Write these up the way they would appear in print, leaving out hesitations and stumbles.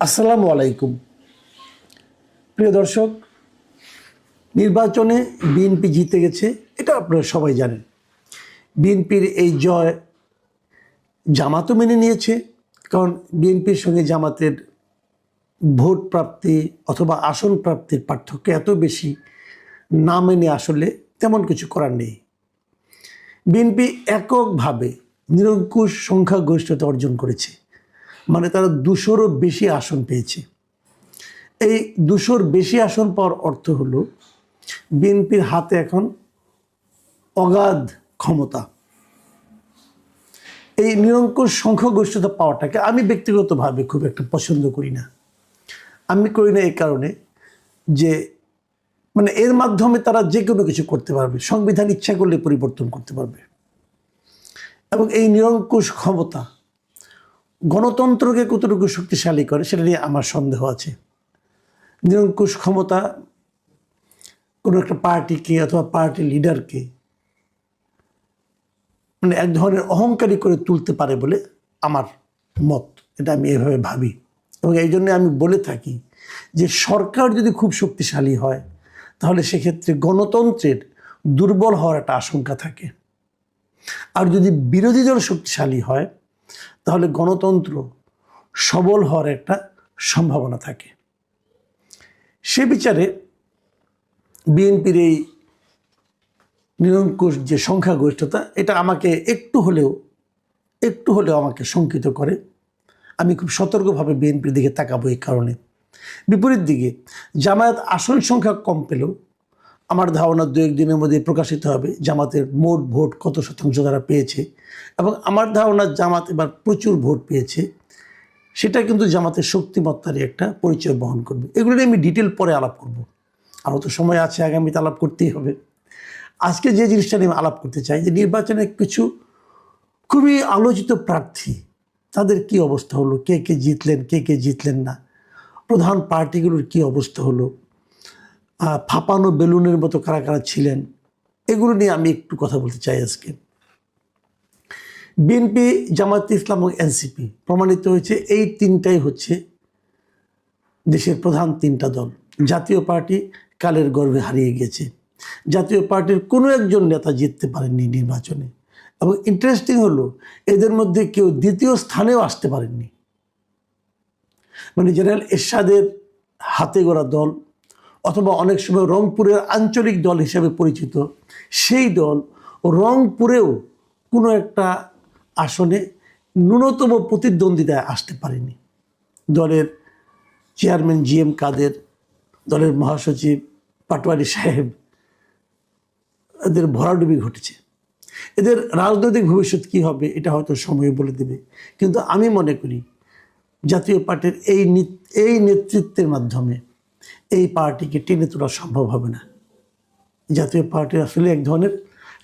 আসসালামু আলাইকুম। প্রিয় দর্শক, নির্বাচনে বিএনপি জিতে গেছে, এটা আপনারা সবাই জানেন। বিএনপির এই জয় জামাতও মেনে নিয়েছে, কারণ বিএনপির সঙ্গে জামাতের ভোট প্রাপ্তি অথবা আসন প্রাপ্তির পার্থক্য এত বেশি, না মেনে আসলে তেমন কিছু করার নেই। বিএনপি এককভাবে নিরঙ্কুশ সংখ্যাগরিষ্ঠতা অর্জন করেছে, মানে তারা 200-রও বেশি আসন পেয়েছে। এই 200-র বেশি আসন পাওয়ার অর্থ হলো বিএনপির হাতে এখন অগাধ ক্ষমতা। এই নিরঙ্কুশ সংখ্যাগরিষ্ঠতা পাওয়াটাকে আমি ব্যক্তিগতভাবে খুব একটা পছন্দ করি না। আমি করি না এই কারণে যে এর মাধ্যমে তারা যে কোনো কিছু করতে পারবে, সংবিধান ইচ্ছা করলে পরিবর্তন করতে পারবে। এবং এই নিরঙ্কুশ ক্ষমতা গণতন্ত্রকে কতটুকু শক্তিশালী করে সেটা নিয়ে আমার সন্দেহ আছে। নিরঙ্কুশ ক্ষমতা কোনো একটা পার্টিকে অথবা পার্টি লিডারকে এক ধরনের অহংকারী করে তুলতে পারে বলে আমার মত। এটা আমি এভাবে ভাবি, এবং এই জন্য আমি বলে থাকি যে সরকার যদি খুব শক্তিশালী হয় তাহলে সেক্ষেত্রে গণতন্ত্রের দুর্বল হওয়ার একটা আশঙ্কা থাকে। আর যদি বিরোধী দল শক্তিশালী হয় তাহলে গণতন্ত্র সবল হওয়ার একটা সম্ভাবনা থাকে। সে বিচারে বিএনপির এই নিরঙ্কুশ যে সংখ্যাগরিষ্ঠতা, এটা আমাকে একটু হলেও আমাকে শঙ্কিত করে। আমি খুব সতর্কভাবে বিএনপির দিকে তাকাবো এই কারণে। বিপরীত দিকে জামায়াত আসন সংখ্যা কম পেলেও আমার ধারণা 2-1 দিনের মধ্যে প্রকাশিত হবে জামাতের মোট ভোট কত শতাংশ তারা পেয়েছে, এবং আমার ধারণা জামাত এবার প্রচুর ভোট পেয়েছে। সেটা কিন্তু জামাতের শক্তিমত্তারই একটা পরিচয় বহন করবে। এগুলো নিয়ে আমি ডিটেল পরে আলাপ করব, আরও তো সময় আছে, আগামীতে আলাপ করতেই হবে। আজকে যে জিনিসটা নিয়ে আলাপ করতে চাই যে নির্বাচনে কিছু খুবই আলোচিত প্রার্থী, তাদের কি অবস্থা হলো, কে কে জিতলেন, কে কে জিতলেন না, প্রধান পার্টিগুলোর কি অবস্থা হলো, ফাঁপানো বেলুনের মতো কারা কারা ছিলেন, এগুলো নিয়ে আমি একটু কথা বলতে চাই আজকে। বিএনপি, জামায়াতে ইসলাম এবং এনসিপি প্রমাণিত হয়েছে এই তিনটাই হচ্ছে দেশের প্রধান তিনটা দল। জাতীয় পার্টি কালের গর্ভে হারিয়ে গেছে। জাতীয় পার্টির কোনো একজন নেতা জিততে পারেননি নির্বাচনে, এবং ইন্টারেস্টিং হলো এদের মধ্যে কেউ দ্বিতীয় স্থানেও আসতে পারেননি। জেনারেল এরশাদের হাতে গড়া দল অথবা অনেক সময় রংপুরের আঞ্চলিক দল হিসেবে পরিচিত সেই দল রংপুরেও কোনো একটা আসনে ন্যূনতম প্রতিদ্বন্দ্বিতায় আসতে পারেনি। দলের চেয়ারম্যান GM কাদের, দলের মহাসচিব পাটোয়ারি সাহেব, এদের ভরাডুবি ঘটেছে। এদের রাজনৈতিক ভবিষ্যৎ কী হবে এটা হয়তো সময় বলে দেবে, কিন্তু আমি মনে করি জাতীয় পার্টির এই নেতৃত্বের মাধ্যমে এই পার্টিকে টেনে তোলা সম্ভব হবে না। জাতীয় পার্টির আসলে এক ধরনের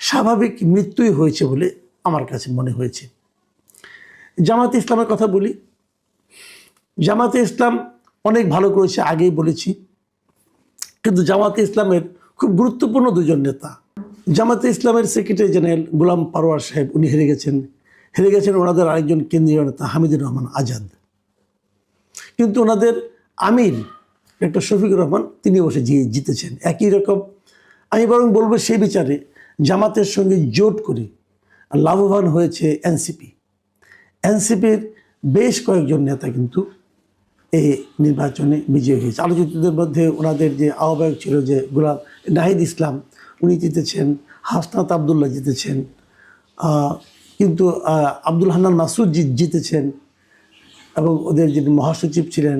স্বাভাবিক মৃত্যুই হয়েছে বলে আমার কাছে মনে হয়েছে। জামাতে ইসলামের কথা বলি। জামাতে ইসলাম অনেক ভালো করেছে, আগেই বলেছি, কিন্তু জামাতে ইসলামের খুব গুরুত্বপূর্ণ দুজন নেতা। জামাতে ইসলামের সেক্রেটারি জেনারেল গোলাম পারওয়ার সাহেব, উনি হেরে গেছেন ওনাদের আরেকজন কেন্দ্রীয় নেতা হামিদুর রহমান আজাদ। কিন্তু ওনাদের আমির ডক্টর শফিকুর রহমান তিনি বসে জিতেছেন। একই রকম আমি বরং বলবো সেই বিচারে জামাতের সঙ্গে জোট করে লাভবান হয়েছে এনসিপির বেশ কয়েকজন নেতা কিন্তু এই নির্বাচনে বিজয়ী হয়েছে। আলোচিতদের মধ্যে ওনাদের যে আহ্বায়ক ছিল যে গোলাম নাহিদ ইসলাম, উনি জিতেছেন, হাসনাত আবদুল্লাহ জিতেছেন, কিন্তু আব্দুল হান্নান মাসুদ জিতেছেন, এবং ওদের যিনি মহাসচিব ছিলেন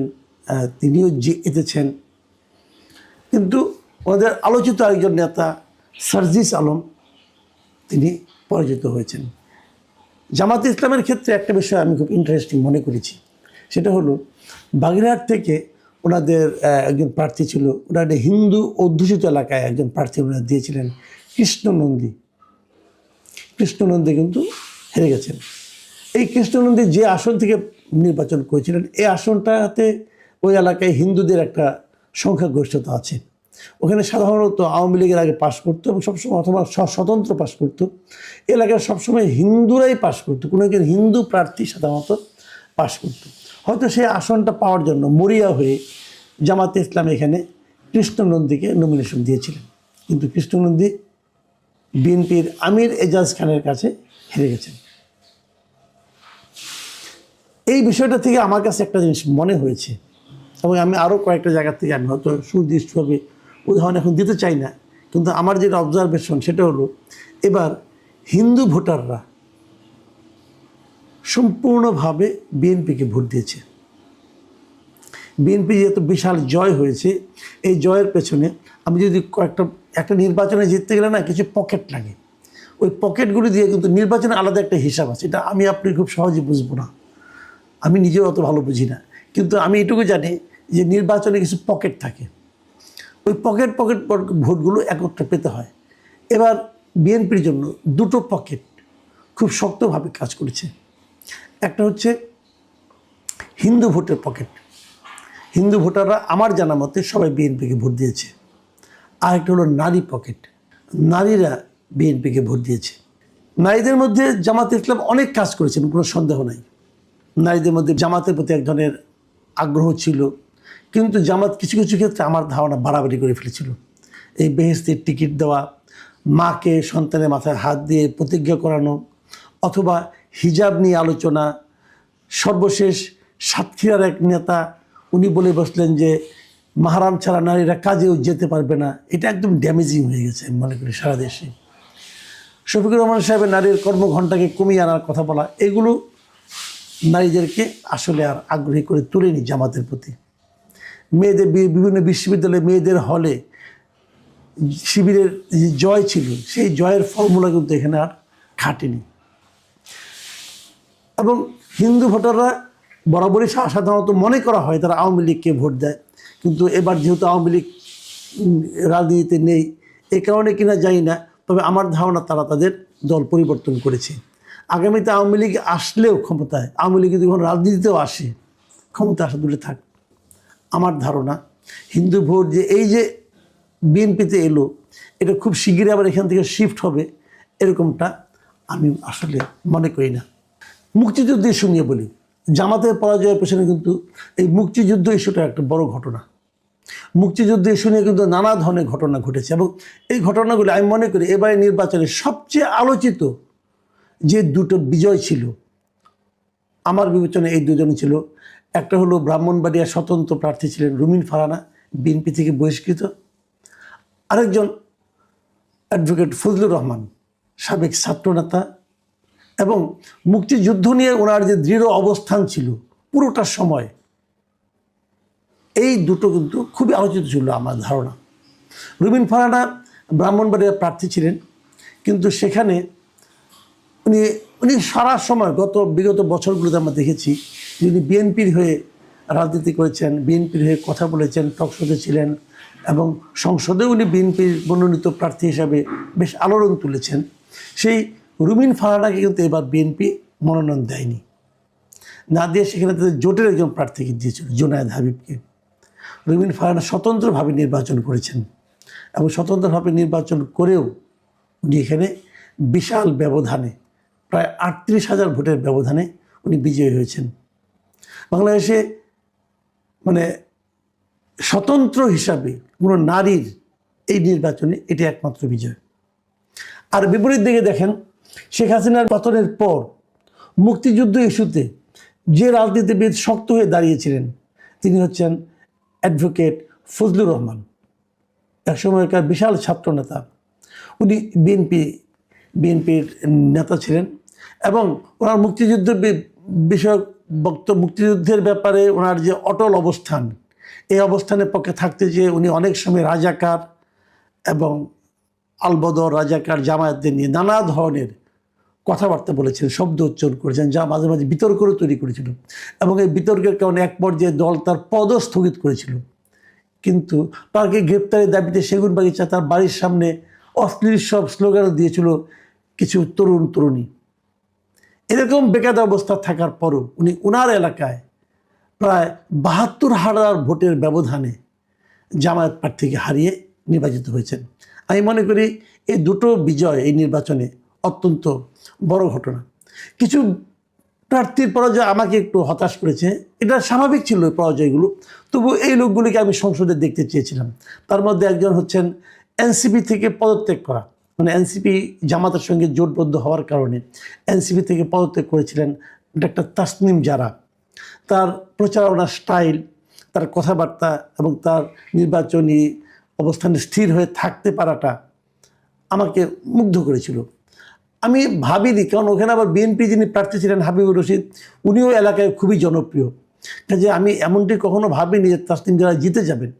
তিনিও জিতেছেন। কিন্তু ওদের আলোচিত একজন নেতা সার্জিস আলম তিনি পরাজিত হয়েছেন। জামাতে ইসলামের ক্ষেত্রে একটা বিষয় আমি খুব ইন্টারেস্টিং মনে করেছি, সেটা হলো বাগেরহাট থেকে ওনাদের একজন প্রার্থী ছিল, ওনাদের হিন্দু অধ্যুষিত এলাকায় একজন প্রার্থী ওনারা দিয়েছিলেন কৃষ্ণনন্দী কিন্তু হেরে গেছেন। এই কৃষ্ণনন্দী যে আসন থেকে নির্বাচন করেছিলেন, এই আসনটাতে ওই এলাকায় হিন্দুদের একটা সংখ্যাগরিষ্ঠতা আছে। ওখানে সাধারণত আওয়ামী লীগের আগে পাশ করতো এবং সবসময় অথবা স্বতন্ত্র পাশ করতো। এলাকায় সবসময় হিন্দুরাই পাশ করতো, কোনো একজন হিন্দু প্রার্থী সাধারণত পাশ করতো। হয়তো সেই আসনটা পাওয়ার জন্য মরিয়া হয়ে জামাতে ইসলাম এখানে কৃষ্ণনন্দীকে নমিনেশন দিয়েছিলেন, কিন্তু কৃষ্ণনন্দী বিএনপির আমির এজাজ খানের কাছে হেরে গেছেন। এই বিষয়টা থেকে আমার কাছে একটা জিনিস মনে হয়েছে, এবং আমি আরও কয়েকটা জায়গা থেকে আমি হয়তো সুদৃষ্টভাবে উদাহরণ এখন দিতে চাই না, কিন্তু আমার যেটা অবজারভেশন সেটা হলো এবার হিন্দু ভোটাররা সম্পূর্ণভাবে বিএনপিকে ভোট দিয়েছে। বিএনপি যেহেতু বিশাল জয় হয়েছে, এই জয়ের পেছনে আমি যদি একটা নির্বাচনে জিততে গেলে না কিছু পকেট লাগে, ওই পকেটগুলি দিয়ে কিন্তু নির্বাচনে আলাদা একটা হিসাব আছে, এটা আমি আপনি খুব সহজে বুঝবো না, আমি নিজেও অত ভালো বুঝি না, কিন্তু আমি এটুকু জানি যে নির্বাচনে কিছু পকেট থাকে, ওই পকেট ভোটগুলো একত্রে পেতে হয়। এবার বিএনপির জন্য দুটো পকেট খুব শক্তভাবে কাজ করেছে। একটা হচ্ছে হিন্দু ভোটের পকেট, হিন্দু ভোটাররা আমার জানা মতে সবাই বিএনপিকে ভোট দিয়েছে। আর একটা হলো নারী পকেট, নারীরা বিএনপিকে ভোট দিয়েছে। নারীদের মধ্যে জামাতে ইসলাম অনেক কাজ করেছেন, কোনো সন্দেহ নাই। নারীদের মধ্যে জামাতের প্রতি এক ধরনের আগ্রহ ছিল, কিন্তু জামাত কিছু কিছু ক্ষেত্রে আমার ধারণা বাড়াবাড়ি করে ফেলেছিল। এই বেহেশতের টিকিট দেওয়া, মাকে সন্তানের মাথায় হাত দিয়ে প্রতিজ্ঞা করানো, অথবা হিজাব নিয়ে আলোচনা। সর্বশেষ সাতক্ষীরার এক নেতা উনি বলে বসলেন যে মাহারাম ছাড়া নারীরা কাজেও যেতে পারবে না, এটা একদম ড্যামেজিং হয়ে গেছে আমি মনে করি সারা দেশে। শফিকুর রহমান সাহেবের নারীর কর্মঘণ্টাকে কমিয়ে আনার কথা বলা, এগুলো নারীদেরকে আসলে আর আগ্রহী করে তোলেনি জামাতের প্রতি। মেয়েদের বিভিন্ন বিশ্ববিদ্যালয়ে মেয়েদের হলে শিবিরের যে জয় ছিল, সেই জয়ের ফর্মুলা কিন্তু এখানে আর খাটেনি। এবং হিন্দু ভোটাররা বরাবরই সাধারণত মনে করা হয় তারা আওয়ামী লীগকে ভোট দেয়, কিন্তু এবার যেহেতু আওয়ামী লীগ রাজনীতিতে নেই, এ কারণে কিনা জানি না, তবে আমার ধারণা তারা তাদের দল পরিবর্তন করেছে। আগামীতে আওয়ামী লীগ আসলেও ক্ষমতায়, আওয়ামী লীগ যদি কোনো রাজনীতিতেও আসে, ক্ষমতা আসা দূরে থাক, আমার ধারণা হিন্দু ভোট যে এই যে বিএনপিতে এলো, এটা খুব শিগগিরই আবার এখান থেকে শিফট হবে, এরকমটা আমি আসলে মনে করি না। মুক্তিযুদ্ধ ইস্যু নিয়ে বলি, জামাতের পরাজয়ের পেছনে কিন্তু এই মুক্তিযুদ্ধ ইস্যুটা একটা বড় ঘটনা। মুক্তিযুদ্ধ ইস্যু নিয়ে কিন্তু নানা ধরনের ঘটনা ঘটেছে, এবং এই ঘটনাগুলি আমি মনে করি এবারে নির্বাচনে সবচেয়ে আলোচিত যে দুটো বিজয় ছিল আমার বিবেচনায় এই দুজনই ছিল। একটা হলো ব্রাহ্মণবাড়িয়া স্বতন্ত্র প্রার্থী ছিলেন রুমিন ফারহানা, বিএনপি থেকে বহিষ্কৃত। আরেকজন অ্যাডভোকেট ফজলুর রহমান, সাবেক ছাত্রনেতা, এবং মুক্তিযুদ্ধ নিয়ে ওনার যে দৃঢ় অবস্থান ছিল পুরোটা সময়, এই দুটো কিন্তু খুবই আলোচিত ছিল আমার ধারণা। রুমিন ফারহানা ব্রাহ্মণবাড়িয়া প্রার্থী ছিলেন, কিন্তু সেখানে উনি সারা সময় বিগত বছরগুলোতে আমরা দেখেছি যিনি বিএনপির হয়ে রাজনীতি করেছেন, বিএনপির হয়ে কথা বলেছেন, টকশোতে ছিলেন, এবং সংসদেও উনি বিএনপির মনোনীত প্রার্থী হিসাবে বেশ আলোড়ন তুলেছেন। সেই রুমিন ফারহানাকে কিন্তু এবার বিএনপি মনোনয়ন দেয়নি, না দিয়ে সেখানে তাদের জোটের একজন প্রার্থীকে দিয়েছিল, জুনায়েদ হাবিবকে। রুমিন ফারহানা স্বতন্ত্রভাবে নির্বাচন করেছেন, এবং স্বতন্ত্রভাবে নির্বাচন করেও উনি এখানে বিশাল ব্যবধানে, প্রায় ৩৮,০০০ ভোটের ব্যবধানে উনি বিজয়ী হয়েছেন। বাংলাদেশে মানে স্বতন্ত্র হিসাবে কোনো নারীর এই নির্বাচনে এটি একমাত্র বিজয়। আর বিপরীত দিকে দেখেন, শেখ হাসিনার পতনের পর মুক্তিযুদ্ধ ইস্যুতে যে রাজনীতিবিদ শক্ত হয়ে দাঁড়িয়েছিলেন তিনি হচ্ছেন অ্যাডভোকেট ফজলুর রহমান, একসময়কার বিশাল ছাত্রনেতা। উনি বিএনপির নেতা ছিলেন, এবং ওনার মুক্তিযুদ্ধ বিষয়ক মুক্তিযুদ্ধের ব্যাপারে ওনার যে অটল অবস্থান, এই অবস্থানের পক্ষে থাকতে যেয়ে উনি অনেক সময় রাজাকার এবং আলবদর রাজাকার জামায়াতদের নিয়ে নানা ধরনের কথাবার্তা বলেছেন, শব্দ উচ্চারণ করেছেন, যা মাঝে মাঝে বিতর্কও তৈরি করেছিল, এবং এই বিতর্কের কারণে এক পর্যায়ে দল তার পদও স্থগিত করেছিল। কিন্তু তাকে গ্রেপ্তারের দাবিতে সেগুনবাগিচা তার বাড়ির সামনে অশ্লীল সব স্লোগানও দিয়েছিল কিছু তরুণী। এরকম বেকায়দা অবস্থা থাকার পরও উনি ওনার এলাকায় প্রায় ৭২,০০০ ভোটের ব্যবধানে জামায়াত প্রার্থীকে হারিয়ে নির্বাচিত হয়েছেন। আমি মনে করি এই দুটো বিজয় এই নির্বাচনে অত্যন্ত বড় ঘটনা। কিছুটা প্রার্থীর পরাজয় আমাকে একটু হতাশ করেছে। এটা স্বাভাবিক ছিল এই পরাজয়গুলো, তবু এই লোকগুলিকে আমি সংসদে দেখতে চেয়েছিলাম। তার মধ্যে একজন হচ্ছেন এনসিপি থেকে পদত্যাগ করা, মানে এনসিপি জামাতের সঙ্গে জোটবদ্ধ হওয়ার কারণে এনসিপি থেকে পদত্যাগ করেছিলেন ডাক্তার তাসনিম জারা। তার প্রচারণার স্টাইল, তার কথাবার্তা এবং তার নির্বাচনী অবস্থানে স্থির হয়ে থাকতে পারাটা আমাকে মুগ্ধ করেছিল। আমি ভাবিনি, কারণ ওখানে আবার বিএনপি যিনি প্রার্থী ছিলেন হাবিবুর রশিদ, উনিও এলাকায় খুবই জনপ্রিয়, কাজে আমি এমনটি কখনো ভাবিনি যে তাসনিম জারা জিতে যাবেন।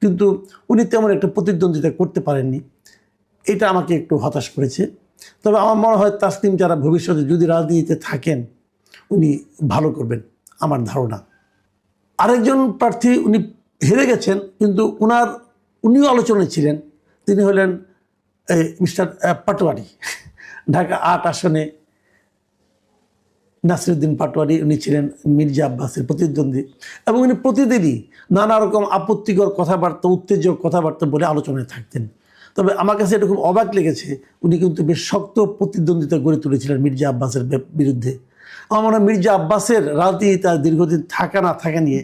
কিন্তু উনি তেমন একটা প্রতিদ্বন্দ্বিতা করতে পারেননি, এটা আমাকে একটু হতাশ করেছে। তবে আমার মনে হয় তাসনিম জারা ভবিষ্যতে যদি রাজনীতিতে থাকেন উনি ভালো করবেন, আমার ধারণা। আরেকজন প্রার্থী উনি হেরে গেছেন, কিন্তু উনিও আলোচনায় ছিলেন। তিনি হলেন মিস্টার পাটোয়ারি। ঢাকা ৮ আসনে নাসিরউদ্দিন পাটোয়ারি, উনি ছিলেন মির্জা আব্বাসের প্রতিদ্বন্দ্বী, এবং উনি প্রতিদিনই নানা রকম আপত্তিকর কথাবার্তা, উত্তেজক কথাবার্তা বলে আলোচনায় থাকতেন। তবে আমার কাছে এটা খুব অবাক লেগেছে, উনি কিন্তু বেশ শক্ত প্রতিদ্বন্দ্বিতা গড়ে তুলেছিলেন মির্জা আব্বাসের বিরুদ্ধে। আমার মনে হয় মির্জা আব্বাসের রাজনীতি তার দীর্ঘদিন থাকা না থাকা নিয়ে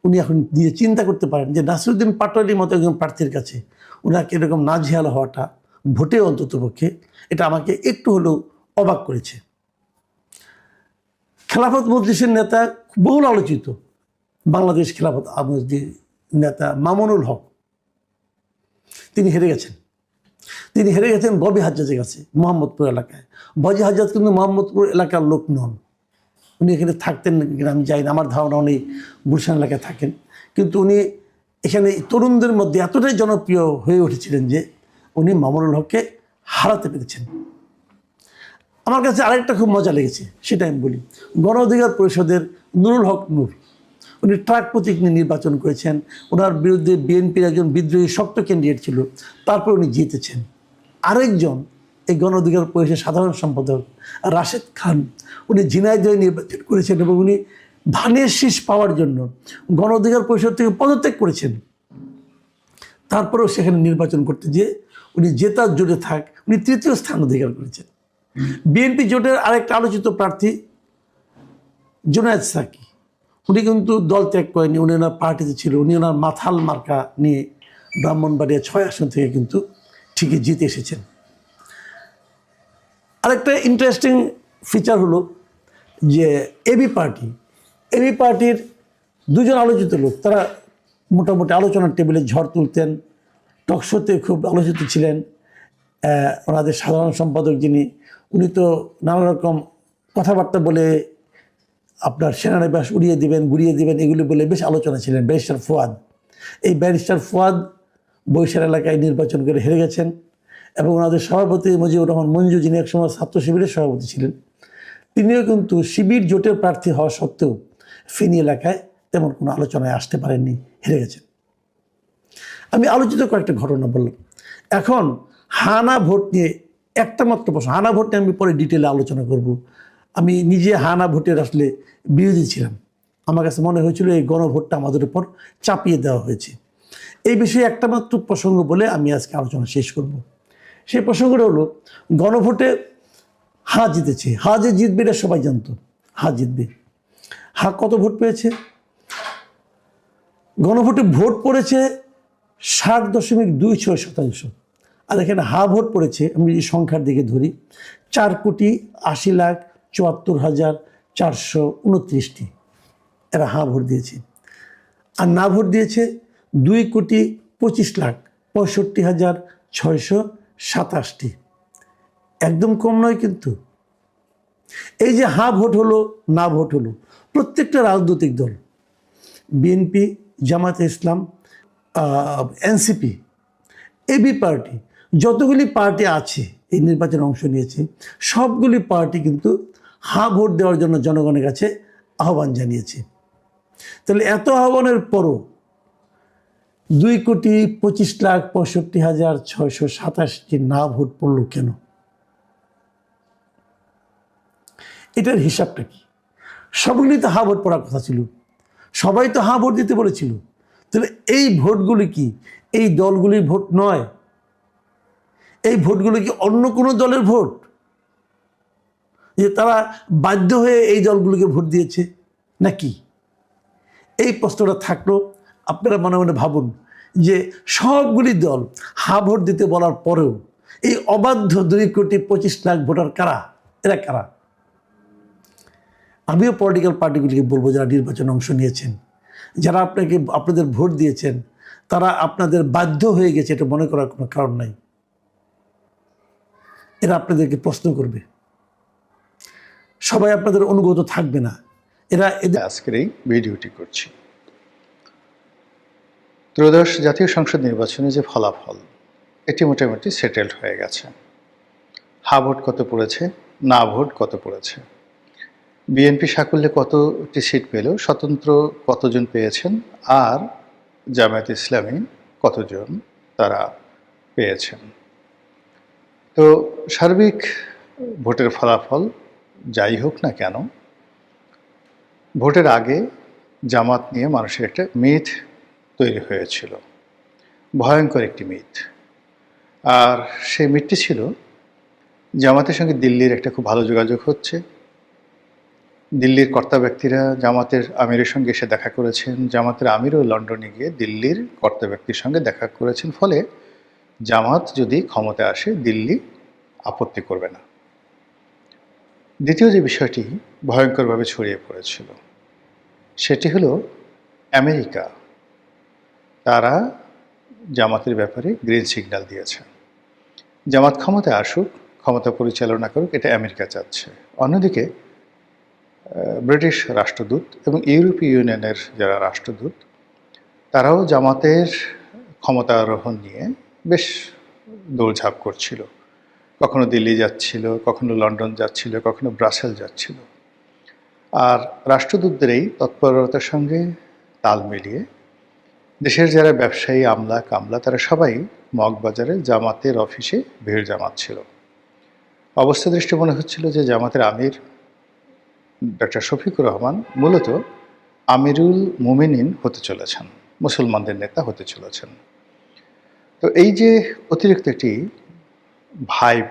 উনি এখন নিজে চিন্তা করতে পারেন যে নাসিরউদ্দিন পাটোয়ারির মতো একজন প্রার্থীর কাছে ওনাকে এরকম নাজেহাল হওয়াটা ভোটে অন্ততপক্ষে এটা আমাকে একটু হলেও অবাক করেছে। খেলাফত মজলিসের নেতা, বহুল আলোচিত বাংলাদেশ খেলাফত মজলিসের নেতা মামুনুল হক, তিনি হেরে গেছেন ববি হাজ্জাজের কাছে মোহাম্মদপুর এলাকায়। ববি হাজ্জাজ কিন্তু মোহাম্মদপুর এলাকার লোক নন, উনি এখানে থাকতেন কিনা আমি জানি না, আমার ধারণা উনি গুলশান এলাকায় থাকেন। কিন্তু উনি এখানে তরুণদের মধ্যে এতটাই জনপ্রিয় হয়ে উঠেছিলেন যে উনি মামুনুল হককে হারাতে পেরেছেন। আমার কাছে আরেকটা খুব মজা লেগেছে, সেটা আমি বলি। গণ অধিকার পরিষদের নুরুল হক নূর, উনি ট্রাক প্রতীক নিয়ে নির্বাচন করেছেন। ওনার বিরুদ্ধে বিএনপির একজন বিদ্রোহী শক্ত ক্যান্ডিডেট ছিল, তারপর উনি জিতেছেন। আরেকজন এই গণ অধিকার পরিষদের সাধারণ সম্পাদক রাশেদ খান, উনি ঝিনাইদহে নির্বাচন করেছেন এবং উনি ধানের শীষ পাওয়ার জন্য গণ অধিকার পরিষদ থেকে পদত্যাগ করেছেন। তারপরেও সেখানে নির্বাচন করতে গিয়ে উনি জেতার জোটে উনি ৩য় স্থান অধিকার করেছেন। বিএনপি জোটের আরেকটা আলোচিত প্রার্থী জুনায়েদ সাকি, উনি কিন্তু দল ত্যাগ করেনি, উনি ওনার পার্টিতে ছিল। উনি ওনার মাথাল মার্কা নিয়ে ব্রাহ্মণবাড়িয়া ৬ আসন থেকে কিন্তু ঠিকই জিতে এসেছেন। আরেকটা ইন্টারেস্টিং ফিচার হলো যে এবি পার্টির দুজন আলোচিত লোক, তারা মোটামুটি আলোচনার টেবিলে ঝড় তুলতেন, টকশোতে খুব আলোচিত ছিলেন। ওনাদের সাধারণ সম্পাদক যিনি, উনি তো নানা রকম কথাবার্তা বলে আপনার সেনানিবাস উড়িয়ে দিবেন, গুড়িয়ে দিবেন, এগুলি বলে বেশ আলোচনা ছিলেন। ব্যারিস্টার ফুয়াদ, এই ব্যারিস্টার ফুয়াদ বরিশাল এলাকায় নির্বাচন করে হেরে গেছেন, এবং ওনাদের সভাপতি মুজিবুর রহমান মঞ্জু, যিনি একসময় ছাত্র শিবিরের সভাপতি ছিলেন, তিনিও কিন্তু শিবির জোটের প্রার্থী হওয়া সত্ত্বেও ফেনী এলাকায় তেমন কোনো আলোচনায় আসতে পারেননি, হেরে গেছেন। আমি আলোচিত কয়েকটা ঘটনা বললাম। এখন হানা ভোট নিয়ে একটা মাত্র প্রশ্ন, হানা ভোট নিয়ে আমি পরে ডিটেলে আলোচনা করব। আমি নিজে হানা ভোটের আসলে বিরোধী ছিলাম, আমার কাছে মনে হয়েছিল এই গণভোটটা আমাদের উপর চাপিয়ে দেওয়া হয়েছে। এই বিষয়ে একটা মাত্র প্রসঙ্গ বলে আমি আজকে আলোচনা শেষ করব। সেই প্রসঙ্গটা হলো, গণভোটে হা জিতেছে। হা যে জিতবে এটা সবাই জানতো, হা জিতবে। হা কত ভোট পেয়েছে? গণভোটে ভোট পড়েছে 60.26%। আর এখানে হা ভোট পড়েছে, আমি যদি সংখ্যার দিকে ধরি, 4,80,74,429টি এরা হা ভোট দিয়েছে। আর না ভোট দিয়েছে 2,65,65,627টি। একদম কম নয় কিন্তু। এই যে হা ভোট হলো, না ভোট হলো, প্রত্যেকটা রাজনৈতিক দল, বিএনপি, জামাতে ইসলাম, এনসিপি, এবি পার্টি, যতগুলি পার্টি আছে এই নির্বাচনে অংশ নিয়েছে, সবগুলি পার্টি কিন্তু হা ভোট দেওয়ার জন্য জনগণের কাছে আহ্বান জানিয়েছে। তাহলে এত আহ্বানের পরও 2,25,65,627টি না ভোট পড়ল কেন? এটার হিসাবটা কি? সবগুলি তো হা ভোট পড়ার কথা ছিল, সবাই তো হা ভোট দিতে বলেছিল। তাহলে এই ভোটগুলি কি এই দলগুলির ভোট নয়? এই ভোটগুলো কি অন্য কোনো দলের ভোট? যে তারা বাধ্য হয়ে এই দলগুলোকে ভোট দিয়েছে নাকি? এই প্রশ্নটা থাকলো। আপনারা মনে মনে ভাবুন যে সবগুলি দল হা ভোট দিতে বলার পরেও এই অবাধ্য 2,25,00,000 ভোটার কারা? এরা কারা? আমিও পলিটিক্যাল পার্টিগুলিকে বলবো, যারা নির্বাচনে অংশ নিয়েছেন, যারা আপনাদের ভোট দিয়েছেন, তারা আপনাদের বাধ্য হয়ে গেছে এটা মনে করার কোনো কারণ নাই। এরা আপনাদেরকে প্রশ্ন করবে, সবাই আপনাদের অনুগত থাকবে না। এরা আজকের এই ভিডিওটি করছি। ত্রয়োদশ জাতীয় সংসদ নির্বাচনে যে ফলাফল, এটি মোটামুটি সেটেলড হয়ে গেছে। হা ভোট কত পড়েছে, না ভোট কত পড়েছে, বিএনপি সাকুল্যে কতটি সিট পেল, স্বতন্ত্র কতজন পেয়েছেন, আর জামায়াত ইসলামী কতজন তারা পেয়েছেন। তো সার্বিক ভোটের ফলাফল যাই হোক না কেন, ভোটের আগে জামাত নিয়ে মানুষের একটা মিথ তৈরি হয়েছিল, ভয়ঙ্কর একটি মিথ। আর সেই মিথটি ছিল জামাতের সঙ্গে দিল্লির একটা খুব ভালো যোগাযোগ হচ্ছে, দিল্লির কর্তা ব্যক্তিরা জামাতের আমিরের সঙ্গে এসে দেখা করেছেন, জামাতের আমিরও লন্ডনে গিয়ে দিল্লির কর্তা ব্যক্তির সঙ্গে দেখা করেছেন, ফলে জামাত যদি ক্ষমতায় আসে দিল্লি আপত্তি করবে না। দ্বিতীয় যে বিষয়টি ভয়ঙ্করভাবে ছড়িয়ে পড়েছিল সেটি হলো আমেরিকা, তারা জামাতের ব্যাপারে গ্রিন সিগন্যাল দিয়েছে। জামাত ক্ষমতায় আসুক, ক্ষমতা পরিচালনা করুক, এটা আমেরিকা চাচ্ছে। অন্যদিকে ব্রিটিশ রাষ্ট্রদূত এবং ইউরোপীয় ইউনিয়নের যারা রাষ্ট্রদূত, তারাও জামাতের ক্ষমতা আরোহণ নিয়ে বেশ দৌড়ঝাঁপ করছিল। কখনো দিল্লি যাচ্ছিল, কখনো লন্ডন যাচ্ছিল, কখনো ব্রাসেল যাচ্ছিল। আর রাষ্ট্রদূতদের এই তৎপরতার সঙ্গে তাল মিলিয়ে দেশের যারা ব্যবসায়ী আমলা কামলা, তারা সবাই মগবাজারে জামাতের অফিসে ভিড় জামাচ্ছিল। অবস্থা দৃষ্টি মনে হচ্ছিল যে জামাতের আমির ডক্টর শফিকুর রহমান মূলত আমিরুল মুমিনিন হতে চলেছেন, মুসলমানদের নেতা হতে চলেছেন। তো এই যে অতিরিক্ত একটি ভাইব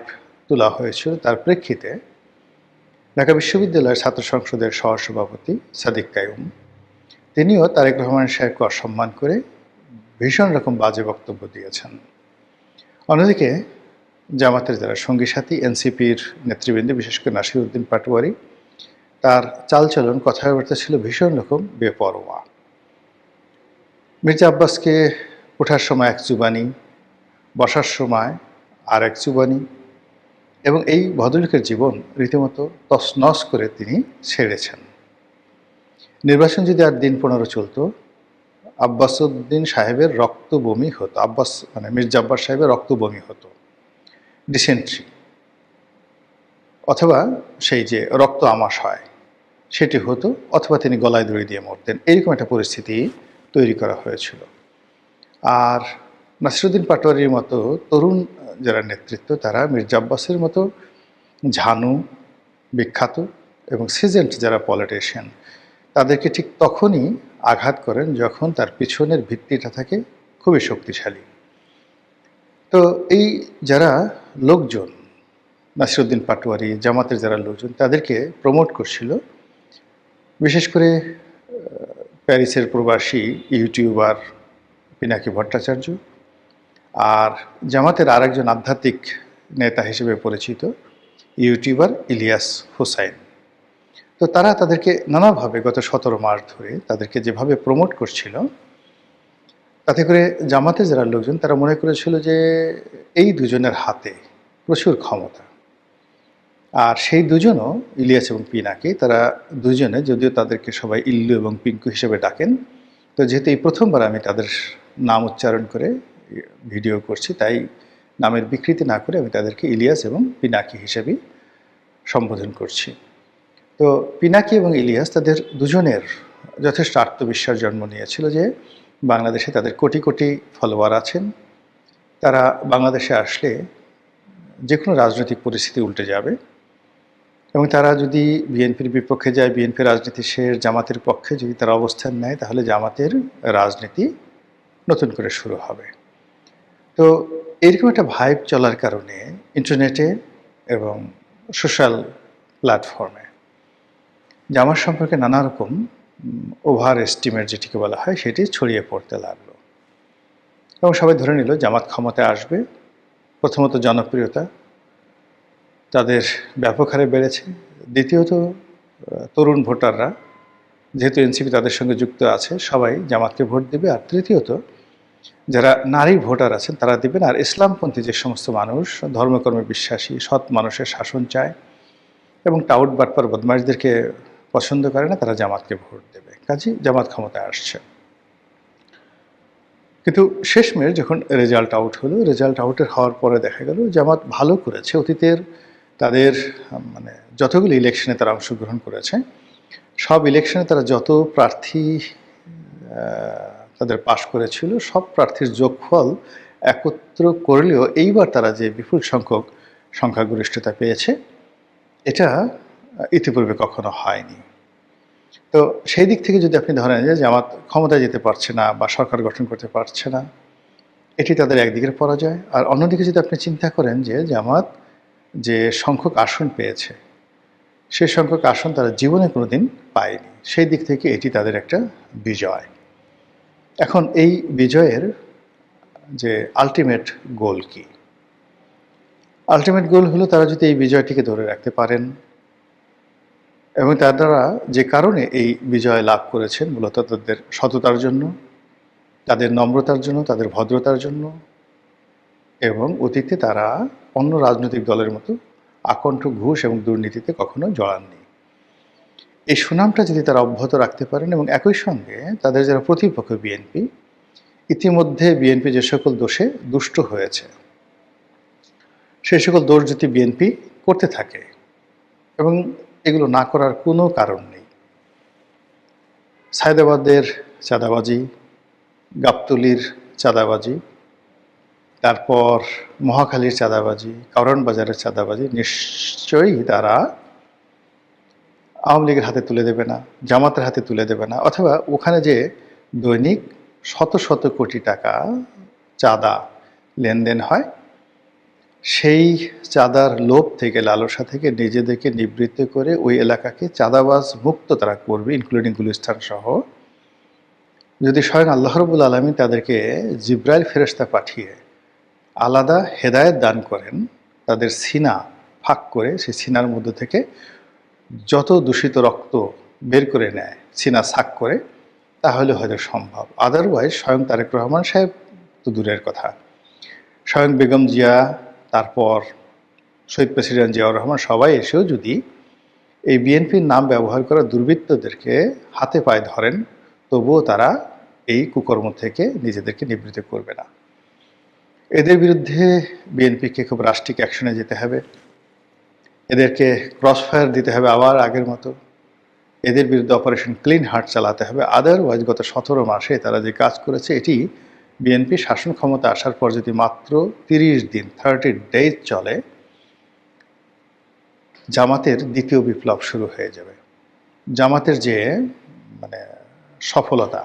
তোলা হয়েছিল, তার প্রেক্ষিতে ঢাকা বিশ্ববিদ্যালয়ের ছাত্র সংসদের সহসভাপতি সাদিক কায়ুম, তিনিও তারেক রহমান সাহেবকে অসম্মান করে ভীষণ রকম বাজে বক্তব্য দিয়েছেন। অন্যদিকে জামাতের যারা সঙ্গী সাথী, এনসিপির নেতৃবৃন্দ, বিশেষ করে নাসিরউদ্দিন পাটোয়ারি, তার চালচলন কথাবার্তা ছিল ভীষণ রকম বেপরোয়া। মির্জা আব্বাসকে ওঠার সময় এক জুবানি, বসার সময় আর এক জুবানি, এবং এই ভদ্রলোকের জীবন রীতিমতো তছনছ করে তিনি ছেড়েছেন। নির্বাচন যদি আর দিন 15 চলত, আব্বাসউদ্দিন সাহেবের রক্ত বমি হতো, মির্জা আব্বাস সাহেবের রক্ত বমি হতো, ডিসেন্ট্রি, অথবা সেই যে রক্ত আমাশ হয় সেটি হতো, অথবা তিনি গলায় দড়ি দিয়ে মরতেন। এইরকম একটা পরিস্থিতি তৈরি করা হয়েছিল। আর নাসিরউদ্দিন পাটোয়ারির মতো তরুণ যারা নেতৃত্ব, তারা মির্জা আব্বাসের মতো ঝানু, বিখ্যাত এবং সিজেন্ট যারা পলিটিশিয়ান, তাদেরকে ঠিক তখনই আঘাত করেন যখন তার পিছনের ভিত্তিটা থাকে খুবই শক্তিশালী। তো এই যারা লোকজন, নাসিরউদ্দিন পাটোয়ারি, জামাতের যারা লোকজন, তাদেরকে প্রমোট করছিল, বিশেষ করে প্যারিসের প্রবাসী ইউটিউবার পিনাকি ভট্টাচার্য, আর জামাতের আরেকজন আধ্যাত্মিক নেতা হিসেবে পরিচিত ইউটিউবার ইলিয়াস হুসাইন। তো তারা তাদেরকে নানাভাবে গত 17 মাস ধরে তাদেরকে যেভাবে প্রমোট করছিল, তাতে করে জামাতের যারা লোকজন, তারা মনে করেছিল যে এই দুজনের হাতে প্রচুর ক্ষমতা। আর সেই দুজনও, ইলিয়াস এবং পিনাকি, তারা দুজনে, যদিও তাদেরকে সবাই ইল্লু এবং পিঙ্কু হিসেবে ডাকেন, তো যেহেতু এই প্রথমবার আমি তাদের নাম উচ্চারণ করে ভিডিও করছি, তাই নামের বিকৃতি না করে আমি তাদেরকে ইলিয়াস এবং পিনাকি হিসেবেই সম্বোধন করছি। তো পিনাকি এবং ইলিয়াস, তাদের দুজনের যথেষ্ট আত্মবিশ্বাস জন্ম নিয়েছিল যে বাংলাদেশে তাদের কোটি কোটি ফলোয়ার আছেন, তারা বাংলাদেশে আসলে যে কোনো রাজনৈতিক পরিস্থিতি উল্টে যাবে, এবং তারা যদি বিএনপির বিপক্ষে যায়, বিএনপির রাজনীতি শেষ, জামাতের পক্ষে যদি তারা অবস্থান নেয়, তাহলে জামাতের রাজনীতি নতুন করে শুরু হবে। তো এরকম একটা ভাইব চলার কারণে ইন্টারনেটে এবং সোশ্যাল প্ল্যাটফর্মে জামাত সম্পর্কে নানা রকম ওভার এস্টিমেট যেটিকে বলা হয় সেটি ছড়িয়ে পড়তে লাগলো এবং সবাই ধরে নিল জামাত ক্ষমতায় আসবে। প্রথমত জনপ্রিয়তা তাদের ব্যাপক হারে বেড়েছে, দ্বিতীয়ত তরুণ ভোটাররা যেহেতু এনসিপি তাদের সঙ্গে যুক্ত আছে সবাই জামাতকে ভোট দেবে, আর তৃতীয়ত যারা নারী ভোটার আছেন তারা দেবেন, আর ইসলামপন্থী যে সমস্ত মানুষ ধর্মকর্মে বিশ্বাসী সৎ মানুষের শাসন চায় এবং টাউট বাটপার বদমাশদেরকে পছন্দ করে না তারা জামাতকে ভোট দেবে। কাজেই জামাত ক্ষমতায় আসছে। কিন্তু শেষমেশ যখন রেজাল্ট আউট হলো, রেজাল্ট আউটের হওয়ার পরে দেখা গেল জামাত ভালো করেছে। অতীতের তাদের যতগুলো ইলেকশনে তারা অংশগ্রহণ করেছে সব ইলেকশনে তারা যত প্রার্থী তাদের পাশ করেছিল সব প্রার্থীর যোগফল একত্র করলেও এইবার তারা যে বিপুল সংখ্যক সংখ্যাগরিষ্ঠতা পেয়েছে এটা ইতিপূর্বে কখনো হয়নি। তো সেই দিক থেকে যদি আপনি ধরেন যে জামাত ক্ষমতায় যেতে পারছে না বা সরকার গঠন করতে পারছে না, এটি তাদের একদিকের পরাজয়। আর অন্যদিকে যদি আপনি চিন্তা করেন যে জামাত যে সংখ্যক আসন পেয়েছে সেই সংখ্যক আসন তারা জীবনে কোনোদিন পায়নি, সেই দিক থেকে এটি তাদের একটা বিজয়। এখন এই বিজয়ের যে আলটিমেট গোল কি? আলটিমেট গোল হলো তারা যদি এই বিজয়টিকে ধরে রাখতে পারেন এবং তার দ্বারা যে কারণে এই বিজয় লাভ করেছেন মূলত তাদের সততার জন্য, তাদের নম্রতার জন্য, তাদের ভদ্রতার জন্য, এবং অতীতে তারা অন্য রাজনৈতিক দলের মতো আকণ্ঠ ঘুষ এবং দুর্নীতিতে কখনো জড়াননি। এই সুনামটা যদি তারা অব্যাহত রাখতে পারেন এবং একই সঙ্গে তাদের যারা প্রতিপক্ষ বিএনপি, ইতিমধ্যে বিএনপি যে সকল দোষে দুষ্ট হয়েছে সেই সকল দোষ যদি বিএনপি করতে থাকে এবং এগুলো না করার কোনো কারণ নেই, সায়দাবাদের চাঁদাবাজি, গাবতলীর চাঁদাবাজি, তারপর মহাখালীর চাঁদাবাজি, কারণ বাজারের চাঁদাবাজি নিশ্চয়ই তারা আওয়ামী লীগের হাতে তুলে দেবে না, জামাতের হাতে তুলে দেবে না, অথবা ওখানে যে দৈনিক শত শত কোটি টাকা চাঁদা লেনদেন হয় সেই চাঁদার লোভ থেকে, লালসা থেকে নিজেদেরকে নিবৃত্ত করে ওই এলাকাকে চাঁদাবাজ মুক্ত তারা করবে, ইনক্লুডিং গুলিস্তান সহ। যদি স্বয়ং আল্লাহ রাব্বুল আলামিন তাদেরকে জিব্রাইল ফেরেশতা পাঠিয়ে আলাদা হেদায়েত দান করেন, তাদের সিনা ফাঁক করে সেই সিনার মধ্যে থেকে যত দূষিত রক্ত বের করে নেয় সিনা সাক করে, তাহলে হয়তো সম্ভব। আদারওয়াইজ স্বয়ং তারেক রহমান সাহেব তো দূরের কথা, স্বয়ং বেগম জিয়া, তারপর শহীদ প্রেসিডেন্ট জিয়াউর রহমান সবাই এসেও যদি এই বিএনপির নাম ব্যবহার করা দুর্বৃত্তদেরকে হাতে পায়ে ধরেন তবুও তারা এই কুকর্ম থেকে নিজেদেরকে নিবৃত্ত করবে না। এদের বিরুদ্ধে বিএনপিকে খুব রাষ্ট্রিক অ্যাকশনে যেতে হবে, এদেরকে ক্রসফায়ার দিতে হবে আবার আগের মতো, এদের বিরুদ্ধে অপারেশন ক্লিন হার্ট চালাতে হবে। আদারওয়াইজ গত 17 মাসে তারা যে কাজ করেছে এটি বিএনপি শাসন ক্ষমতা আসার পর যদি মাত্র 30 দিন 30 ডেজ চলে, জামাতের দ্বিতীয় বিপ্লব শুরু হয়ে যাবে। জামাতের যে সফলতা